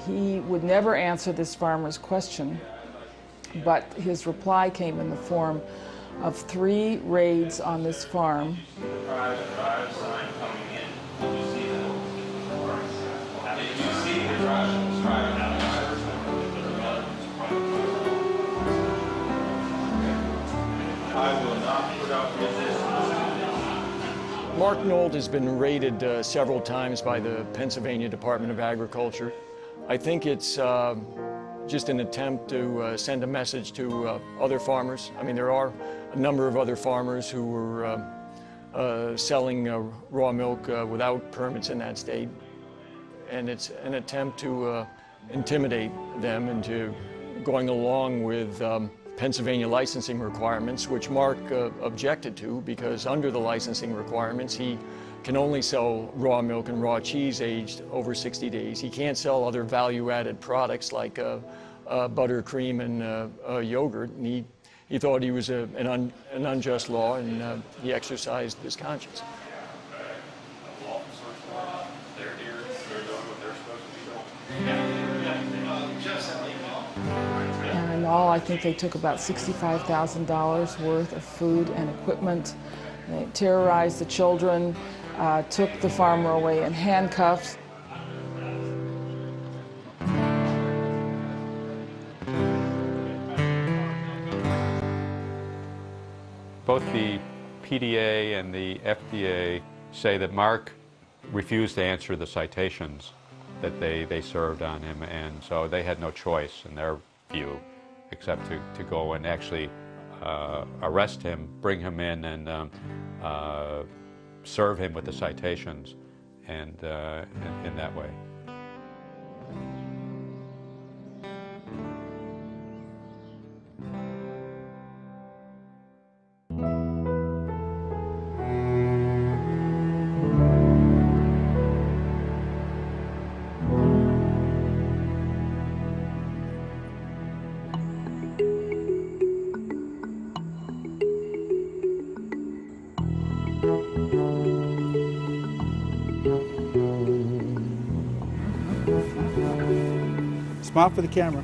he would never answer this farmer's question, but his reply came in the form of 3 raids on this farm. Mark Nolt has been raided several times by the Pennsylvania Department of Agriculture. I think it's just an attempt to send a message to other farmers. I mean, there are a number of other farmers who were selling raw milk without permits in that state. And it's an attempt to intimidate them into going along with Pennsylvania licensing requirements, which Mark objected to, because under the licensing requirements, he can only sell raw milk and raw cheese aged over 60 days. He can't sell other value-added products like butter, cream, and yogurt. And he thought he was an unjust law, and he exercised his conscience. And in all, I think they took about $65,000 worth of food and equipment. They terrorized the children, took the farmer away in handcuffs. Both the PDA and the FDA say that Mark refused to answer the citations that they served on him, and so they had no choice in their view except to go and actually arrest him, bring him in, and serve him with the citations, and in that way. Smile for the camera.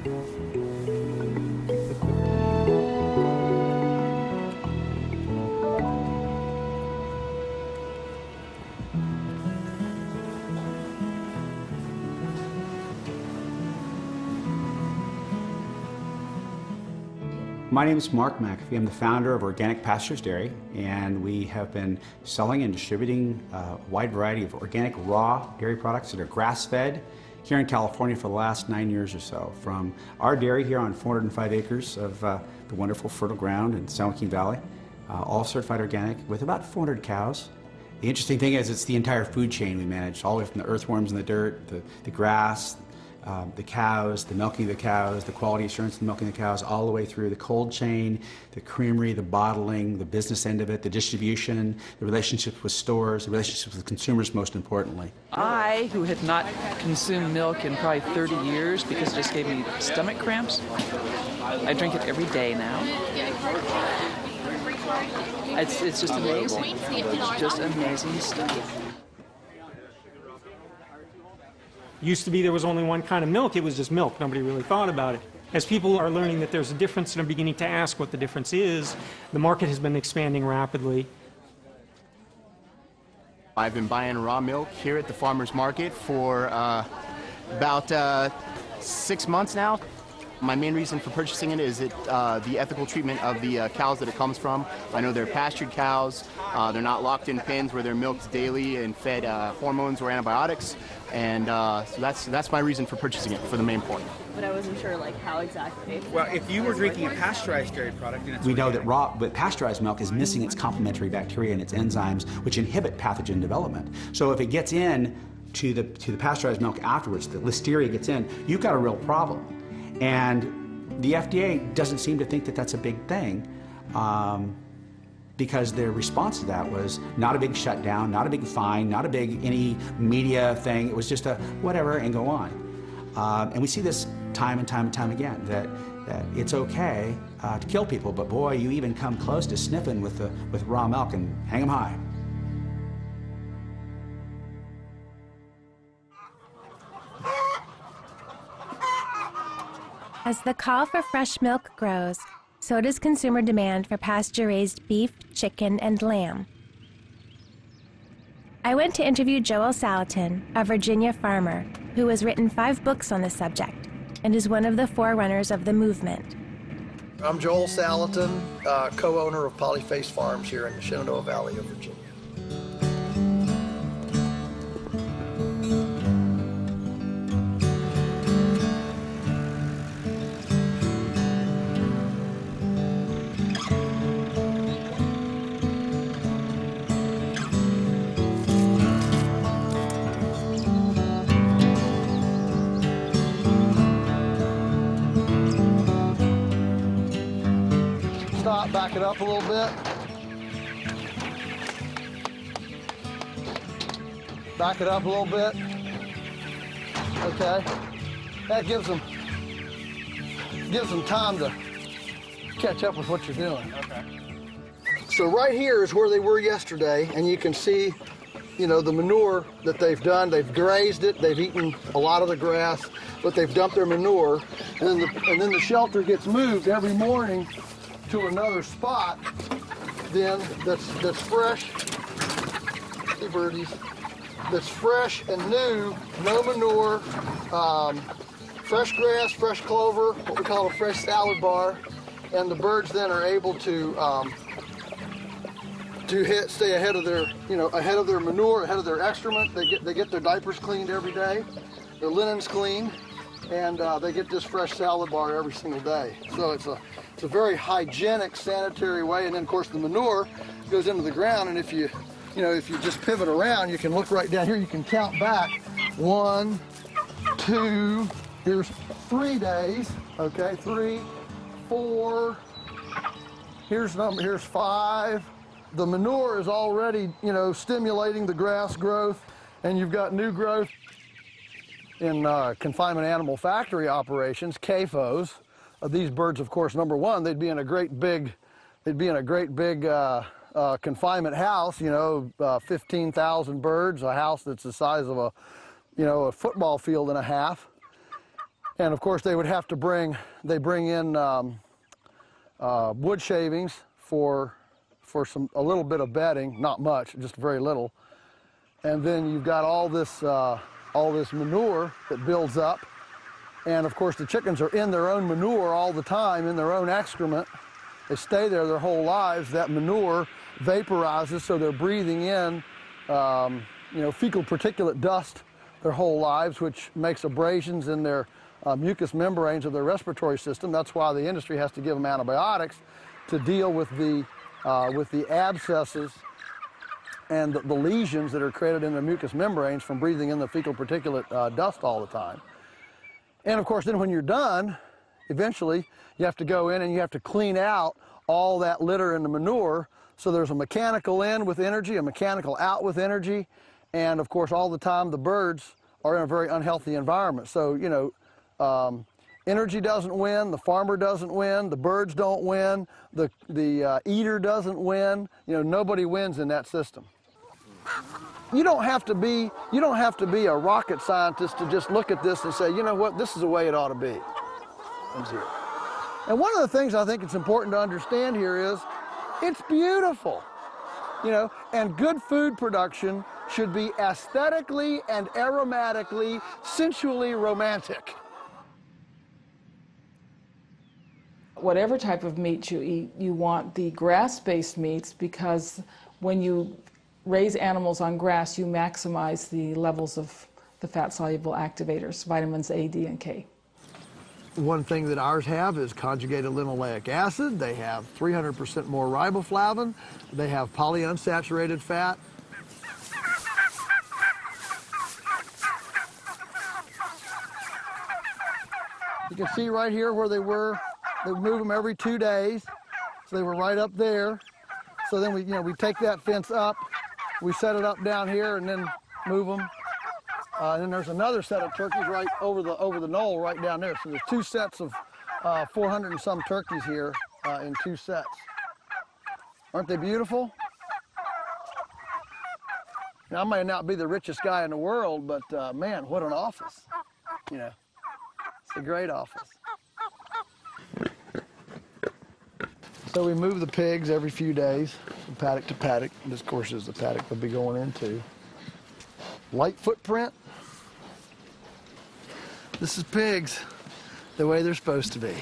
My name is Mark McAfee. I'm the founder of Organic Pastures Dairy, and we have been selling and distributing a wide variety of organic raw dairy products that are grass-fed here in California for the last 9 years or so. From our dairy here on 405 acres of the wonderful fertile ground in San Joaquin Valley, all certified organic with about 400 cows. The interesting thing is it's the entire food chain we manage, all the way from the earthworms in the dirt, the grass, the cows, the milking of the cows, the quality assurance of the milking of the cows, all the way through the cold chain, the creamery, the bottling, the business end of it, the distribution, the relationships with stores, the relationships with consumers, most importantly. I, who had not consumed milk in probably 30 years because it just gave me stomach cramps, I drink it every day now. It's just amazing. It's just amazing stuff. Used to be there was only one kind of milk, it was just milk. Nobody really thought about it. As people are learning that there's a difference and are beginning to ask what the difference is, the market has been expanding rapidly. I've been buying raw milk here at the farmer's market for about 6 months now. My main reason for purchasing it is the ethical treatment of the cows that it comes from. I know they're pastured cows. They're not locked in pens where they're milked daily and fed hormones or antibiotics. And so that's my reason for purchasing it, for the main point. But I wasn't sure like how exactly. Well, if you were drinking a pasteurized dairy product, and We know that pasteurized milk is missing its complementary bacteria and its enzymes, which inhibit pathogen development. So if it gets in to the pasteurized milk afterwards, the listeria gets in, you've got a real problem. And the FDA doesn't seem to think that that's a big thing, because their response to that was not a big shutdown, not a big fine, not a big any media thing. It was just a whatever and go on. And we see this time and time and time again, that it's okay to kill people, but boy, you even come close to sniffing with raw milk and hang them high. As the call for fresh milk grows, so does consumer demand for pasture-raised beef, chicken, and lamb. I went to interview Joel Salatin, a Virginia farmer who has written 5 books on the subject and is one of the forerunners of the movement. I'm Joel Salatin, co-owner of Polyface Farms here in the Shenandoah Valley of Virginia. Back it up a little bit. Back it up a little bit. Okay. That gives them time to catch up with what you're doing. Okay. So right here is where they were yesterday, and you can see, you know, the manure that they've done. They've grazed it. They've eaten a lot of the grass, but they've dumped their manure, and then the shelter gets moved every morning to another spot, then that's fresh. See birdies. That's fresh and new, no manure, fresh grass, fresh clover, what we call a fresh salad bar, and the birds then are able to stay ahead of their, ahead of their manure, ahead of their excrement. They get their diapers cleaned every day, their linens cleaned, and they get this fresh salad bar every single day. So it's a very hygienic, sanitary way. And then, of course, the manure goes into the ground. And if you just pivot around, you can look right down here. You can count back 1, 2. Here's 3 days. Okay, 3, 4. Here's 5. The manure is already, stimulating the grass growth, and you've got new growth. In confinement animal factory operations, CAFOs, these birds, of course, number one, they'd be in a great big confinement house, 15,000 birds, a house that's the size of a football field and a half. And of course, they would have to bring in wood shavings for a little bit of bedding, not much, just very little. And then you've got all this manure that builds up. And of course, the chickens are in their own manure all the time, in their own excrement. They stay there their whole lives. That manure vaporizes, so they're breathing in, fecal particulate dust their whole lives, which makes abrasions in their mucous membranes of their respiratory system. That's why the industry has to give them antibiotics to deal with the abscesses and the lesions that are created in the mucous membranes from breathing in the fecal particulate dust all the time. And of course, then when you're done, eventually you have to go in and you have to clean out all that litter and the manure. So there's a mechanical in with energy, a mechanical out with energy, and of course all the time the birds are in a very unhealthy environment. So, energy doesn't win, the farmer doesn't win, the birds don't win, the eater doesn't win. You know, nobody wins in that system. You don't have to be a rocket scientist to just look at this and say, you know what, this is the way it ought to be. And one of the things I think it's important to understand here is it's beautiful, you know, and good food production should be aesthetically and aromatically, sensually romantic. Whatever type of meat you eat, you want the grass-based meats, because when you raise animals on grass, you maximize the levels of the fat-soluble activators, vitamins A, D, and K. One thing that ours have is conjugated linoleic acid. They have 300% more riboflavin. They have polyunsaturated fat. You can see right here where they were. They move them every 2 days. So they were right up there. So then we take that fence up, we set it up down here, and then move them. And then there's another set of turkeys right over the knoll right down there. So there's 2 sets of 400 and some turkeys here in 2 sets. Aren't they beautiful? Now, I may not be the richest guy in the world, but man, what an office. You know, it's a great office. So we move the pigs every few days from paddock to paddock. This, of course, is the paddock they'll be going into. Light footprint. This is pigs the way they're supposed to be.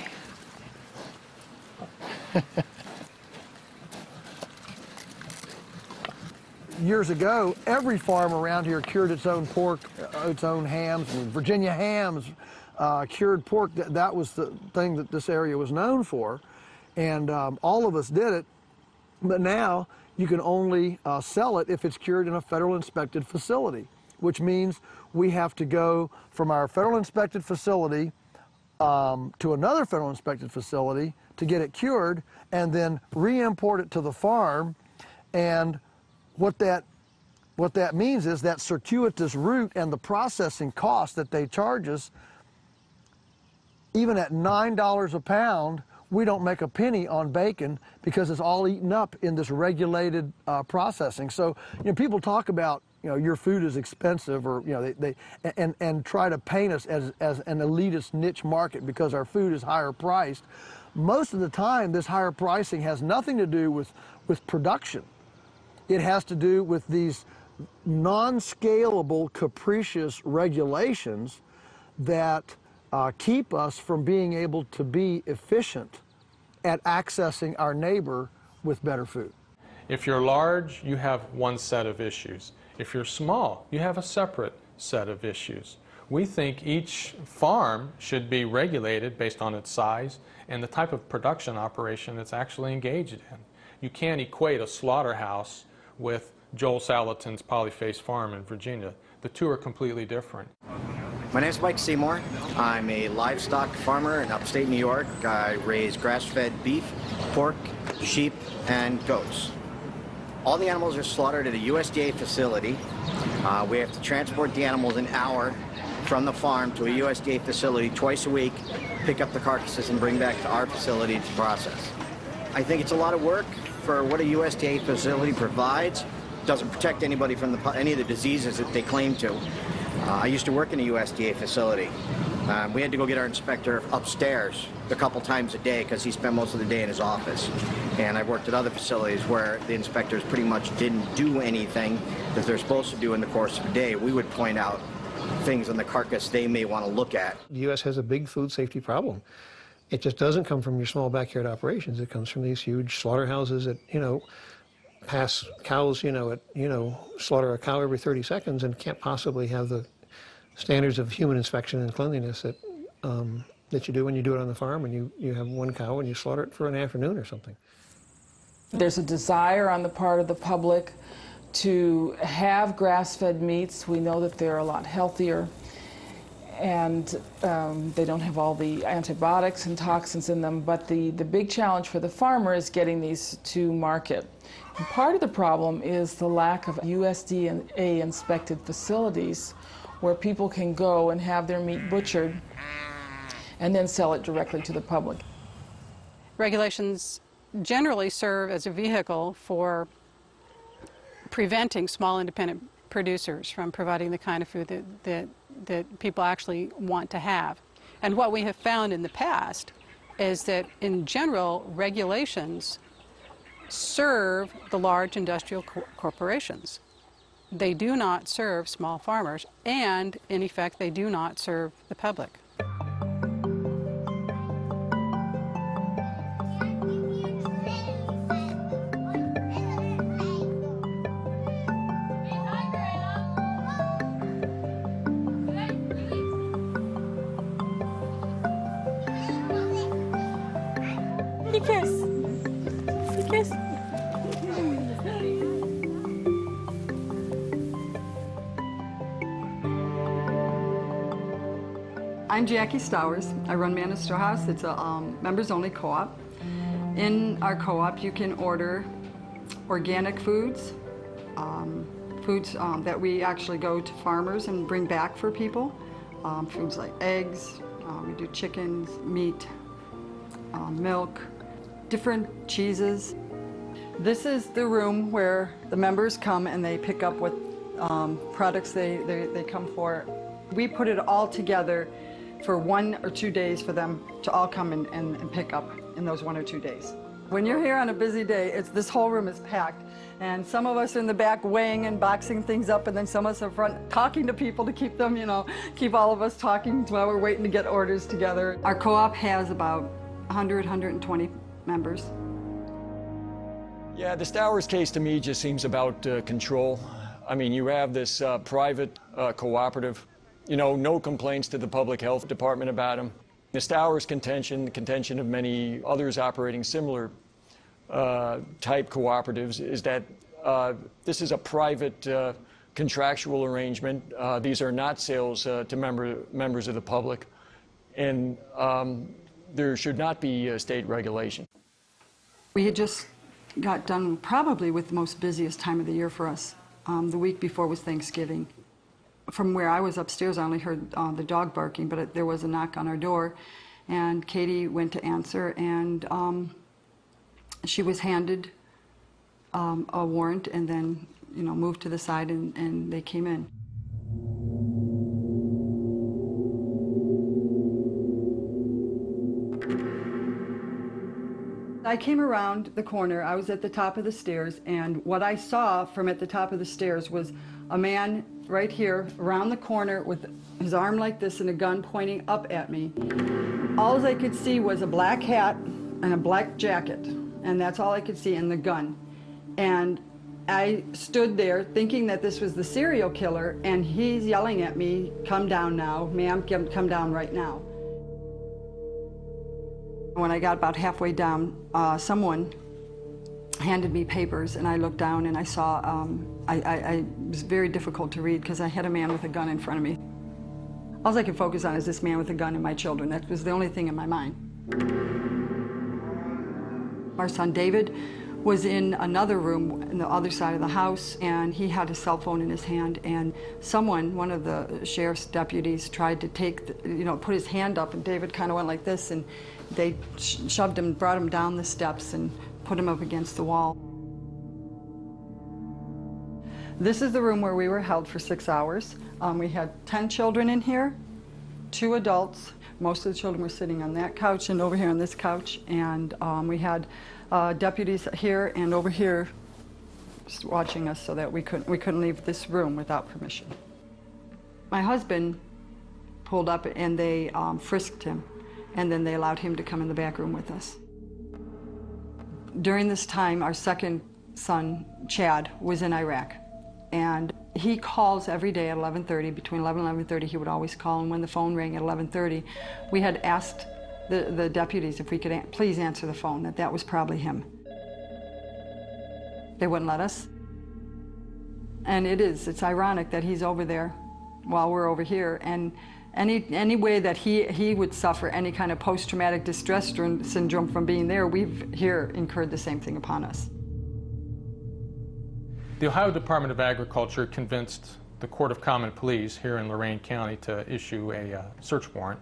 Years ago, every farm around here cured its own pork, its own hams. I mean, Virginia hams, cured pork. That was the thing that this area was known for. And all of us did it, but now you can only sell it if it's cured in a federal inspected facility, which means we have to go from our federal inspected facility to another federal inspected facility to get it cured, and then re-import it to the farm. And what that means is that circuitous route and the processing cost that they charge us, even at $9 a pound, we don't make a penny on bacon because it's all eaten up in this regulated processing. So, you know, people talk about, you know, your food is expensive, or, you know, they try to paint us as an elitist niche market because our food is higher priced. Most of the time, this higher pricing has nothing to do with production. It has to do with these non-scalable, capricious regulations that keep us from being able to be efficient at accessing our neighbor with better food. If you're large, you have one set of issues. If you're small, you have a separate set of issues. We think each farm should be regulated based on its size and the type of production operation it's actually engaged in. You can't equate a slaughterhouse with Joel Salatin's Polyface Farm in Virginia. The two are completely different. My name is Mike Seymour. I'm a livestock farmer in upstate New York. I raise grass-fed beef, pork, sheep, and goats. All the animals are slaughtered at a USDA facility. We have to transport the animals an hour from the farm to a USDA facility twice a week, pick up the carcasses and bring back to our facility to process. I think it's a lot of work for what a USDA facility provides. It doesn't protect anybody from any of the diseases that they claim to. I used to work in a USDA facility. We had to go get our inspector upstairs a couple times a day because he spent most of the day in his office. And I've worked at other facilities where the inspectors pretty much didn't do anything that they're supposed to do in the course of a day. We would point out things on the carcass they may want to look at. The U.S. has a big food safety problem. It just doesn't come from your small backyard operations. It comes from these huge slaughterhouses that, you know, pass cows, slaughter a cow every 30 seconds and can't possibly have the standards of human inspection and cleanliness that that you do when you do it on the farm and you have one cow and you slaughter it for an afternoon or something. There's a desire on the part of the public to have grass-fed meats. We know that they're a lot healthier, and they don't have all the antibiotics and toxins in them, but the big challenge for the farmer is getting these to market. And part of the problem is the lack of USDA inspected facilities where people can go and have their meat butchered and then sell it directly to the public. Regulations generally serve as a vehicle for preventing small independent producers from providing the kind of food that people actually want to have. And what we have found in the past is that in general, regulations serve the large industrial corporations. They do not serve small farmers, and in effect, they do not serve the public. I'm Jackie Stowers. I run Man of Straw House. It's a members-only co-op. In our co-op, you can order organic foods, that we actually go to farmers and bring back for people. Foods like eggs, we do chickens, meat, milk, different cheeses. This is the room where the members come and they pick up what products they come for. We put it all together for 1 or 2 days for them to all come and pick up in those 1 or 2 days. When you're here on a busy day, this whole room is packed, and some of us are in the back weighing and boxing things up, and then some of us are front talking to people to keep them, keep all of us talking while we're waiting to get orders together. Our co-op has about 100, 120 members. Yeah, the Stowers case to me just seems about control. I mean, you have this private cooperative. No complaints to the public health department about them. The Stowers contention, the contention of many others operating similar type cooperatives, is that this is a private contractual arrangement. These are not sales to members of the public, and there should not be state regulation. We had just got done probably with the most busiest time of the year for us. The week before was Thanksgiving. From where I was upstairs, I only heard the dog barking, but there was a knock on our door, and Katie went to answer, and she was handed a warrant and then, moved to the side, and they came in. I came around the corner. I was at the top of the stairs, and what I saw from at the top of the stairs was a man right here around the corner with his arm like this and a gun pointing up at me. All I could see was a black hat and a black jacket, and that's all I could see, and the gun. And I stood there thinking that this was the serial killer, and he's yelling at me, "Come down now, ma'am, come down right now." When I got about halfway down, someone handed me papers, and I looked down and I saw, it was very difficult to read because I had a man with a gun in front of me. All I could focus on is this man with a gun and my children. That was the only thing in my mind. Our son David was in another room in the other side of the house, and he had a cell phone in his hand, and one of the sheriff's deputies tried to put his hand up, and David kind of went like this, and they shoved him, brought him down the steps and put him up against the wall. This is the room where we were held for 6 hours. We had 10 children in here, 2 adults. Most of the children were sitting on that couch and over here on this couch, and we had deputies here and over here just watching us so that we couldn't leave this room without permission. My husband pulled up and they frisked him, and then they allowed him to come in the back room with us. During this time, our second son, Chad, was in Iraq, and he calls every day at 11:30. Between 11 and 11:30, he would always call, and when the phone rang at 11:30, we had asked the deputies if we could please answer the phone, that was probably him. They wouldn't let us. And it's ironic that he's over there while we're over here, and any way that he would suffer any kind of post-traumatic distress syndrome from being there, we've here incurred the same thing upon us. The Ohio Department of Agriculture convinced the Court of Common Pleas here in Lorain County to issue a search warrant.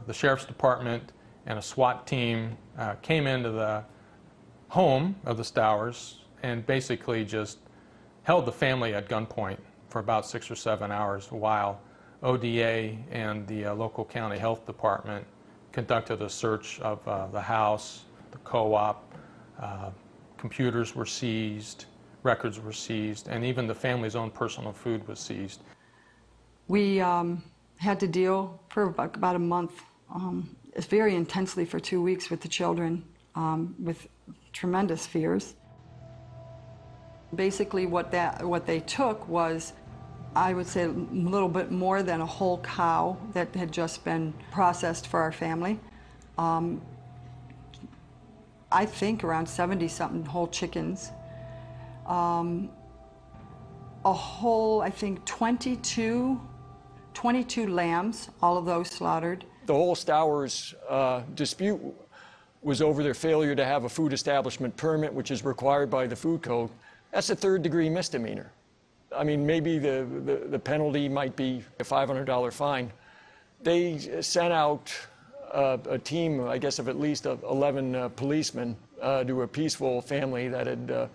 The sheriff's department and a SWAT team came into the home of the Stowers and basically just held the family at gunpoint for about 6 or 7 hours while ODA and the local county health department conducted a search of the house, the co-op. Computers were seized, records were seized, and even the family's own personal food was seized. We had to deal for about a month, very intensely for 2 weeks with the children, with tremendous fears. Basically what they took was, I would say, a little bit more than a whole cow that had just been processed for our family. I think around 70-something whole chickens. A whole, I think, 22 lambs, all of those slaughtered. The whole Stowers dispute was over their failure to have a food establishment permit, which is required by the food code. That's a third-degree misdemeanor. I mean, maybe the penalty might be a $500 fine. They sent out a team, I guess, of at least 11 policemen to a peaceful family that had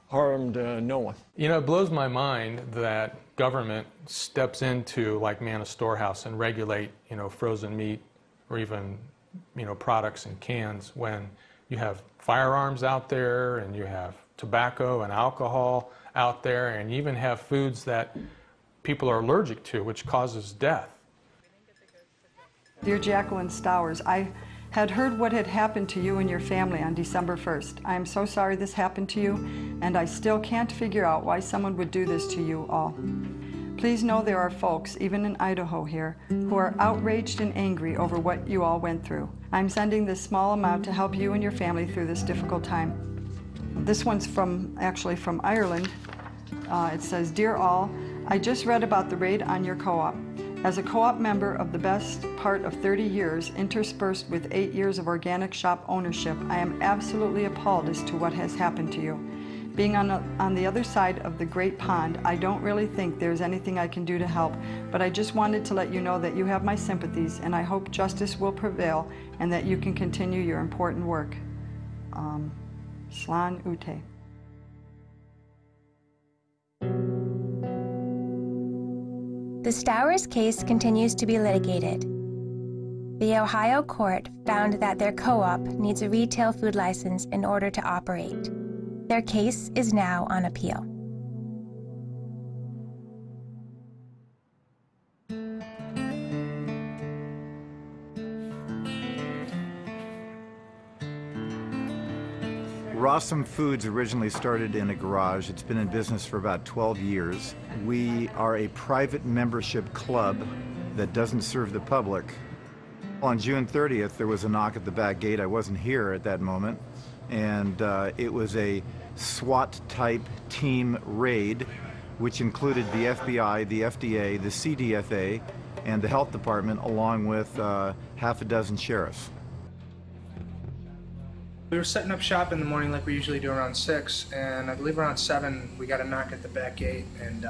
harmed no one. You know, it blows my mind that government steps into, like, man a storehouse and regulate, you know, frozen meat or even, you know, products in cans when you have firearms out there and you have tobacco and alcohol out there, and you even have foods that people are allergic to, which causes death. Dear Jacqueline Stowers, I had heard what had happened to you and your family on December 1st. I am so sorry this happened to you, and I still can't figure out why someone would do this to you all. Please know there are folks, even in Idaho here, who are outraged and angry over what you all went through. I'm sending this small amount to help you and your family through this difficult time. This one's actually from Ireland. It says, Dear all, I just read about the raid on your co-op. As a co-op member of the best part of 30 years, interspersed with 8 years of organic shop ownership, I am absolutely appalled as to what has happened to you. Being on the other side of the great pond, I don't really think there's anything I can do to help, but I just wanted to let you know that you have my sympathies, and I hope justice will prevail and that you can continue your important work. Slan Ute. The Stowers case continues to be litigated. The Ohio court found that their co-op needs a retail food license in order to operate. Their case is now on appeal. Rawsome Foods originally started in a garage. It's been in business for about 12 years. We are a private membership club that doesn't serve the public. On June 30th, there was a knock at the back gate. I wasn't here at that moment. And it was a SWAT-type team raid, which included the FBI, the FDA, the CDFA, and the health department, along with half a dozen sheriffs. We were setting up shop in the morning like we usually do around 6, and I believe around 7 we got a knock at the back gate, and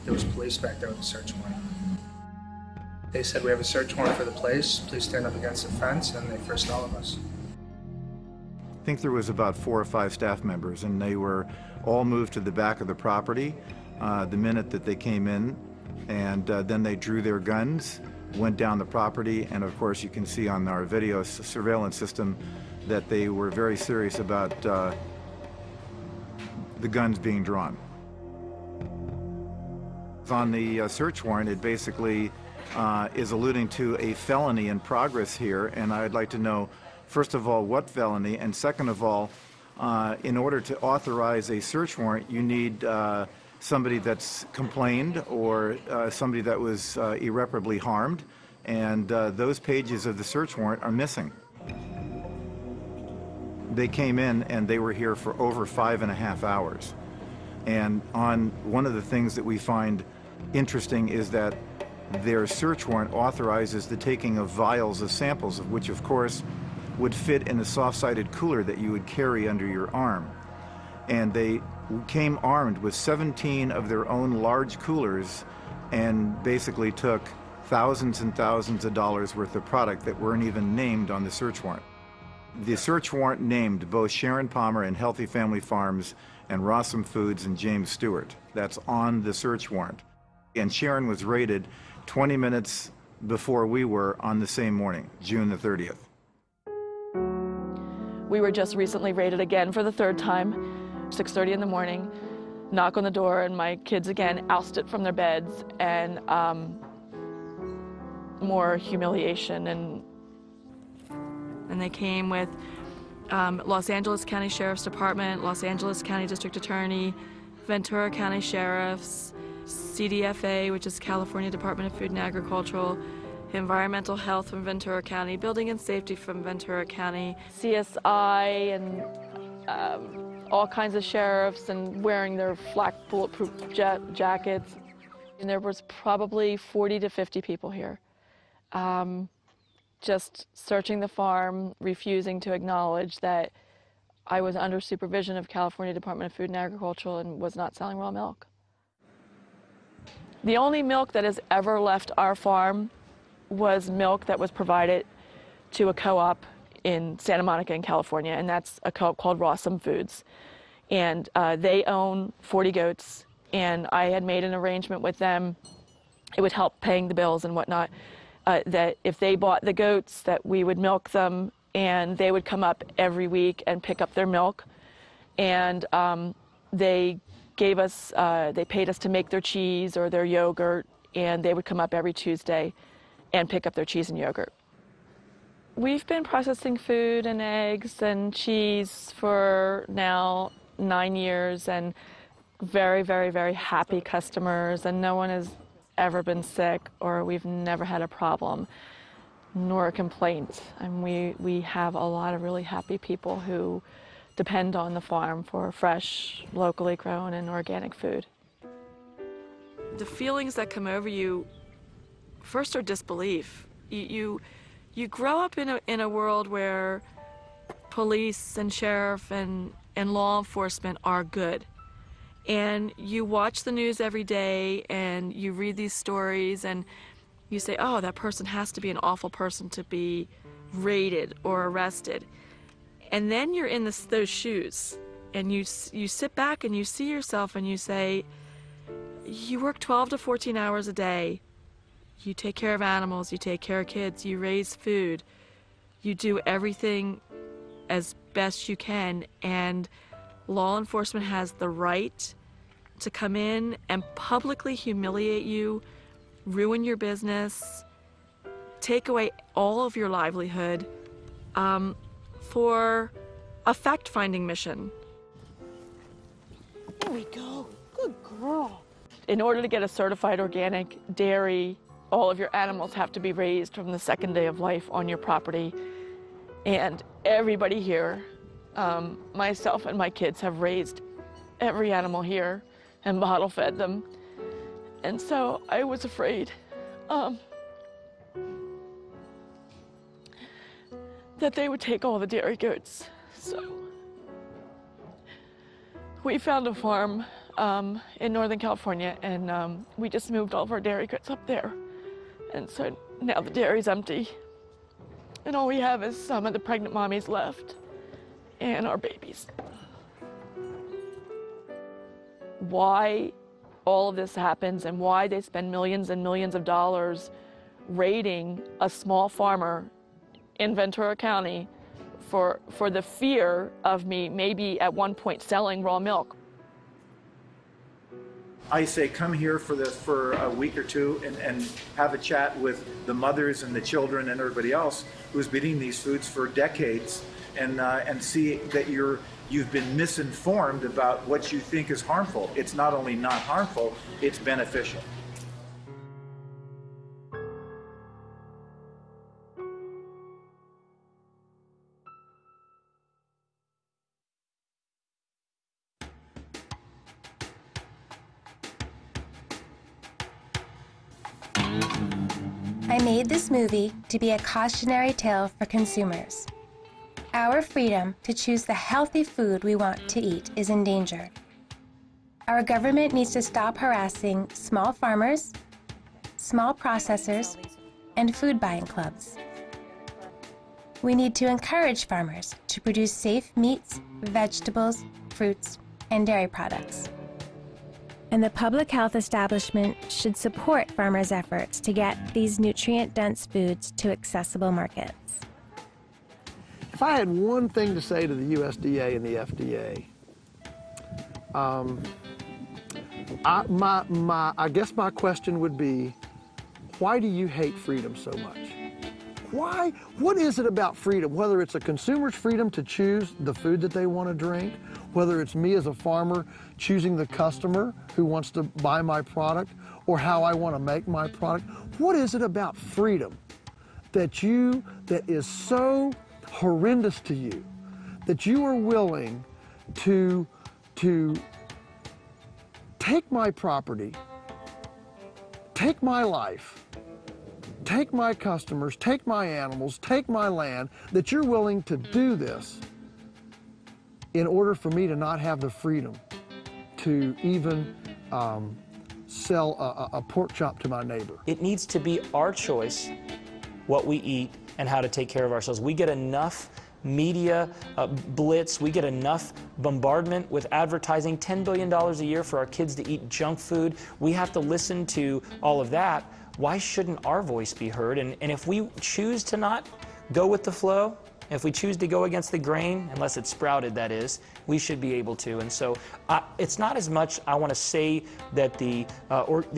there was police back there with a search warrant. They said, we have a search warrant for the place, please stand up against the fence, and they frisked all of us. I think there was about 4 or 5 staff members, and they were all moved to the back of the property the minute that they came in, and then they drew their guns, went down the property, and of course you can see on our video surveillance system that they were very serious about the guns being drawn. On the search warrant, it basically is alluding to a felony in progress here, and I'd like to know, first of all, what felony, and second of all, in order to authorize a search warrant, you need somebody that's complained or somebody that was irreparably harmed, and those pages of the search warrant are missing. They came in and they were here for over 5.5 hours. And one of the things that we find interesting is that their search warrant authorizes the taking of vials of samples, of which of course would fit in a soft-sided cooler that you would carry under your arm. And they came armed with 17 of their own large coolers and basically took thousands and thousands of dollars worth of product that weren't even named on the search warrant. The search warrant named both Sharon Palmer and Healthy Family Farms and Rossum Foods and James Stewart. That's on the search warrant. And Sharon was raided 20 minutes before we were on the same morning, June the 30th. We were just recently raided again for the third time, 6:30 in the morning. Knock on the door, and my kids again ousted from their beds, and more humiliation. And they came with Los Angeles County Sheriff's Department, Los Angeles County District Attorney, Ventura County Sheriffs, CDFA, which is California Department of Food and Agricultural, Environmental Health from Ventura County, Building and Safety from Ventura County, CSI, and all kinds of sheriffs, and wearing their flak bulletproof jackets. And there was probably 40 to 50 people here, just searching the farm, refusing to acknowledge that I was under supervision of California Department of Food and Agriculture and was not selling raw milk. The only milk that has ever left our farm was milk that was provided to a co-op in Santa Monica in California, and that's a co-op called Rossum Foods. And they own 40 goats, and I had made an arrangement with them. It would help paying the bills and whatnot, that if they bought the goats, that we would milk them, and they would come up every week and pick up their milk. And they gave us, they paid us to make their cheese or their yogurt, and they would come up every Tuesday and pick up their cheese and yogurt. We've been processing food and eggs and cheese for now 9 years, and very, very, very happy customers, and no one has ever been sick, or we've never had a problem nor a complaint. And we have a lot of really happy people who depend on the farm for fresh, locally grown and organic food. The feelings that come over you first are disbelief. You grow up in a world where police and sheriff and law enforcement are good. And you watch the news every day and you read these stories and you say, oh, that person has to be an awful person to be raided or arrested. And then you're in those shoes and you sit back and you see yourself and you say, you work 12 to 14 hours a day. You take care of animals, you take care of kids, you raise food, you do everything as best you can, and law enforcement has the right to come in and publicly humiliate you, ruin your business, take away all of your livelihood for a fact-finding mission. There we go. Good girl. In order to get a certified organic dairy, all of your animals have to be raised from the second day of life on your property. And everybody here, myself and my kids, have raised every animal here and bottle fed them. And so I was afraid that they would take all the dairy goats. So we found a farm in Northern California, and we just moved all of our dairy goats up there. And so now the dairy's empty, and all we have is some of the pregnant mommies left and our babies. Why all of this happens and why they spend millions and millions of dollars raiding a small farmer in Ventura County for the fear of me maybe at one point selling raw milk. I say come here for a week or two and have a chat with the mothers and the children and everybody else who's been eating these foods for decades, and see that you've been misinformed about what you think is harmful. It's not only not harmful, it's beneficial. I made this movie to be a cautionary tale for consumers. Our freedom to choose the healthy food we want to eat is in danger. Our government needs to stop harassing small farmers, small processors, and food buying clubs. We need to encourage farmers to produce safe meats, vegetables, fruits, and dairy products. And the public health establishment should support farmers' efforts to get these nutrient-dense foods to accessible markets. If I had one thing to say to the USDA and the FDA, I guess my question would be, why do you hate freedom so much? Why? What is it about freedom? Whether it's a consumer's freedom to choose the food that they want to drink, whether it's me as a farmer choosing the customer who wants to buy my product, or how I want to make my product. What is it about freedom that is so horrendous to you that you are willing to take my property, take my life, take my customers, take my animals, take my land, that you're willing to do this in order for me to not have the freedom to even sell a pork chop to my neighbor? It needs to be our choice what we eat and how to take care of ourselves. We get enough media blitz, we get enough bombardment with advertising, $10 billion a year for our kids to eat junk food. We have to listen to all of that. Why shouldn't our voice be heard? And if we choose to not go with the flow, if we choose to go against the grain, unless it's sprouted, that is, we should be able to. And so it's not as much I want to say that the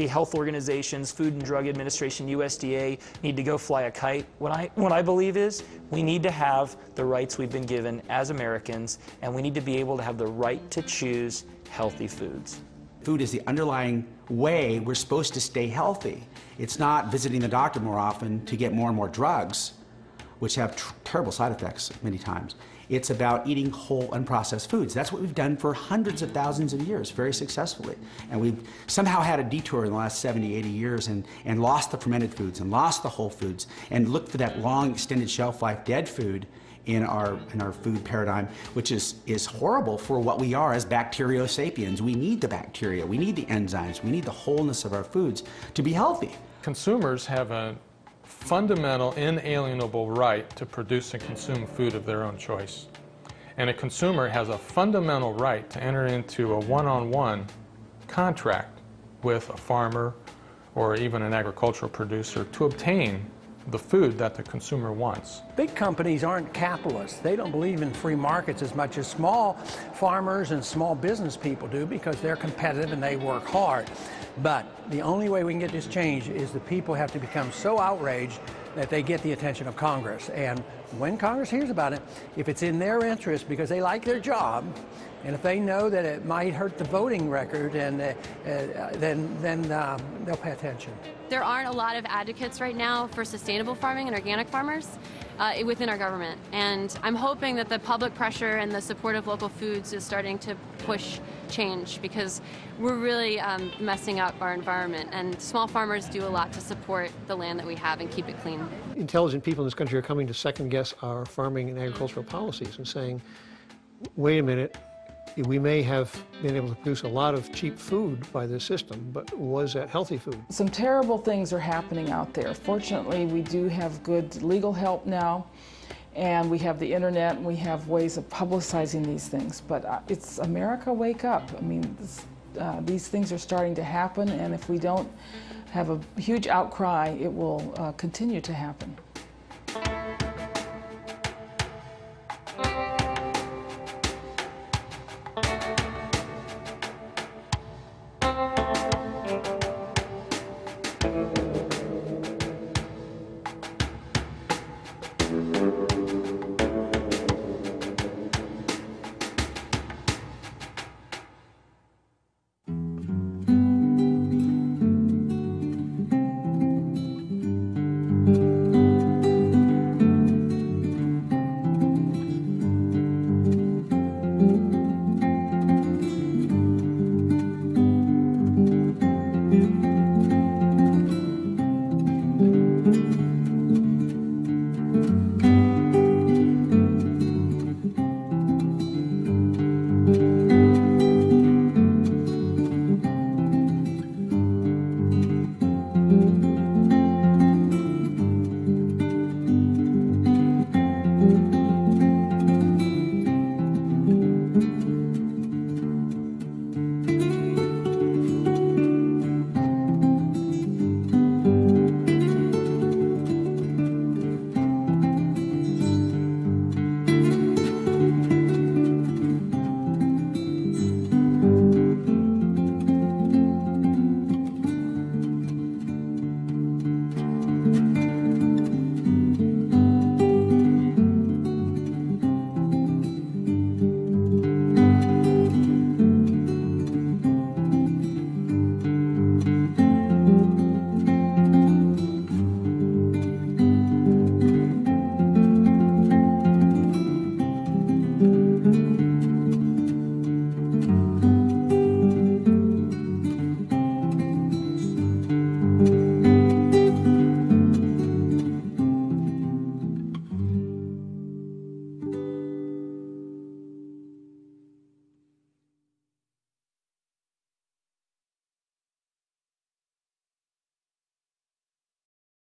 health organizations, Food and Drug Administration, USDA, need to go fly a kite. What I believe is we need to have the rights we've been given as Americans, and we need to be able to have the right to choose healthy foods. Food is the underlying way we're supposed to stay healthy. It's not visiting the doctor more often to get more and more drugs, which have terrible side effects many times. It's about eating whole, unprocessed foods. That's what we've done for hundreds of thousands of years, very successfully. And we've somehow had a detour in the last 70, 80 years and lost the fermented foods and lost the whole foods and looked for that long, extended shelf life dead food in our food paradigm, which is horrible for what we are as bacteriosapiens. We need the bacteria, we need the enzymes, we need the wholeness of our foods to be healthy. Consumers have a fundamental, inalienable right to produce and consume food of their own choice. And a consumer has a fundamental right to enter into a one-on-one contract with a farmer or even an agricultural producer to obtain the food that the consumer wants. Big companies aren't capitalists. They don't believe in free markets as much as small farmers and small business people do, because they're competitive and they work hard. But the only way we can get this change is the people have to become so outraged that they get the attention of Congress. And when Congress hears about it, if it's in their interest because they like their job, and if they know that it might hurt the voting record, and then they'll pay attention. There aren't a lot of advocates right now for sustainable farming and organic farmers within our government. And I'm hoping that the public pressure and the support of local foods is starting to push change, because we're really messing up our environment, and small farmers do a lot to support the land that we have and keep it clean. Intelligent people in this country are coming to second guess our farming and agricultural policies and saying, wait a minute, we may have been able to produce a lot of cheap food by this system, but was that healthy food? Some terrible things are happening out there. Fortunately, we do have good legal help now, and we have the internet, and we have ways of publicizing these things. But it's America, wake up. I mean, these things are starting to happen, and if we don't have a huge outcry, it will continue to happen.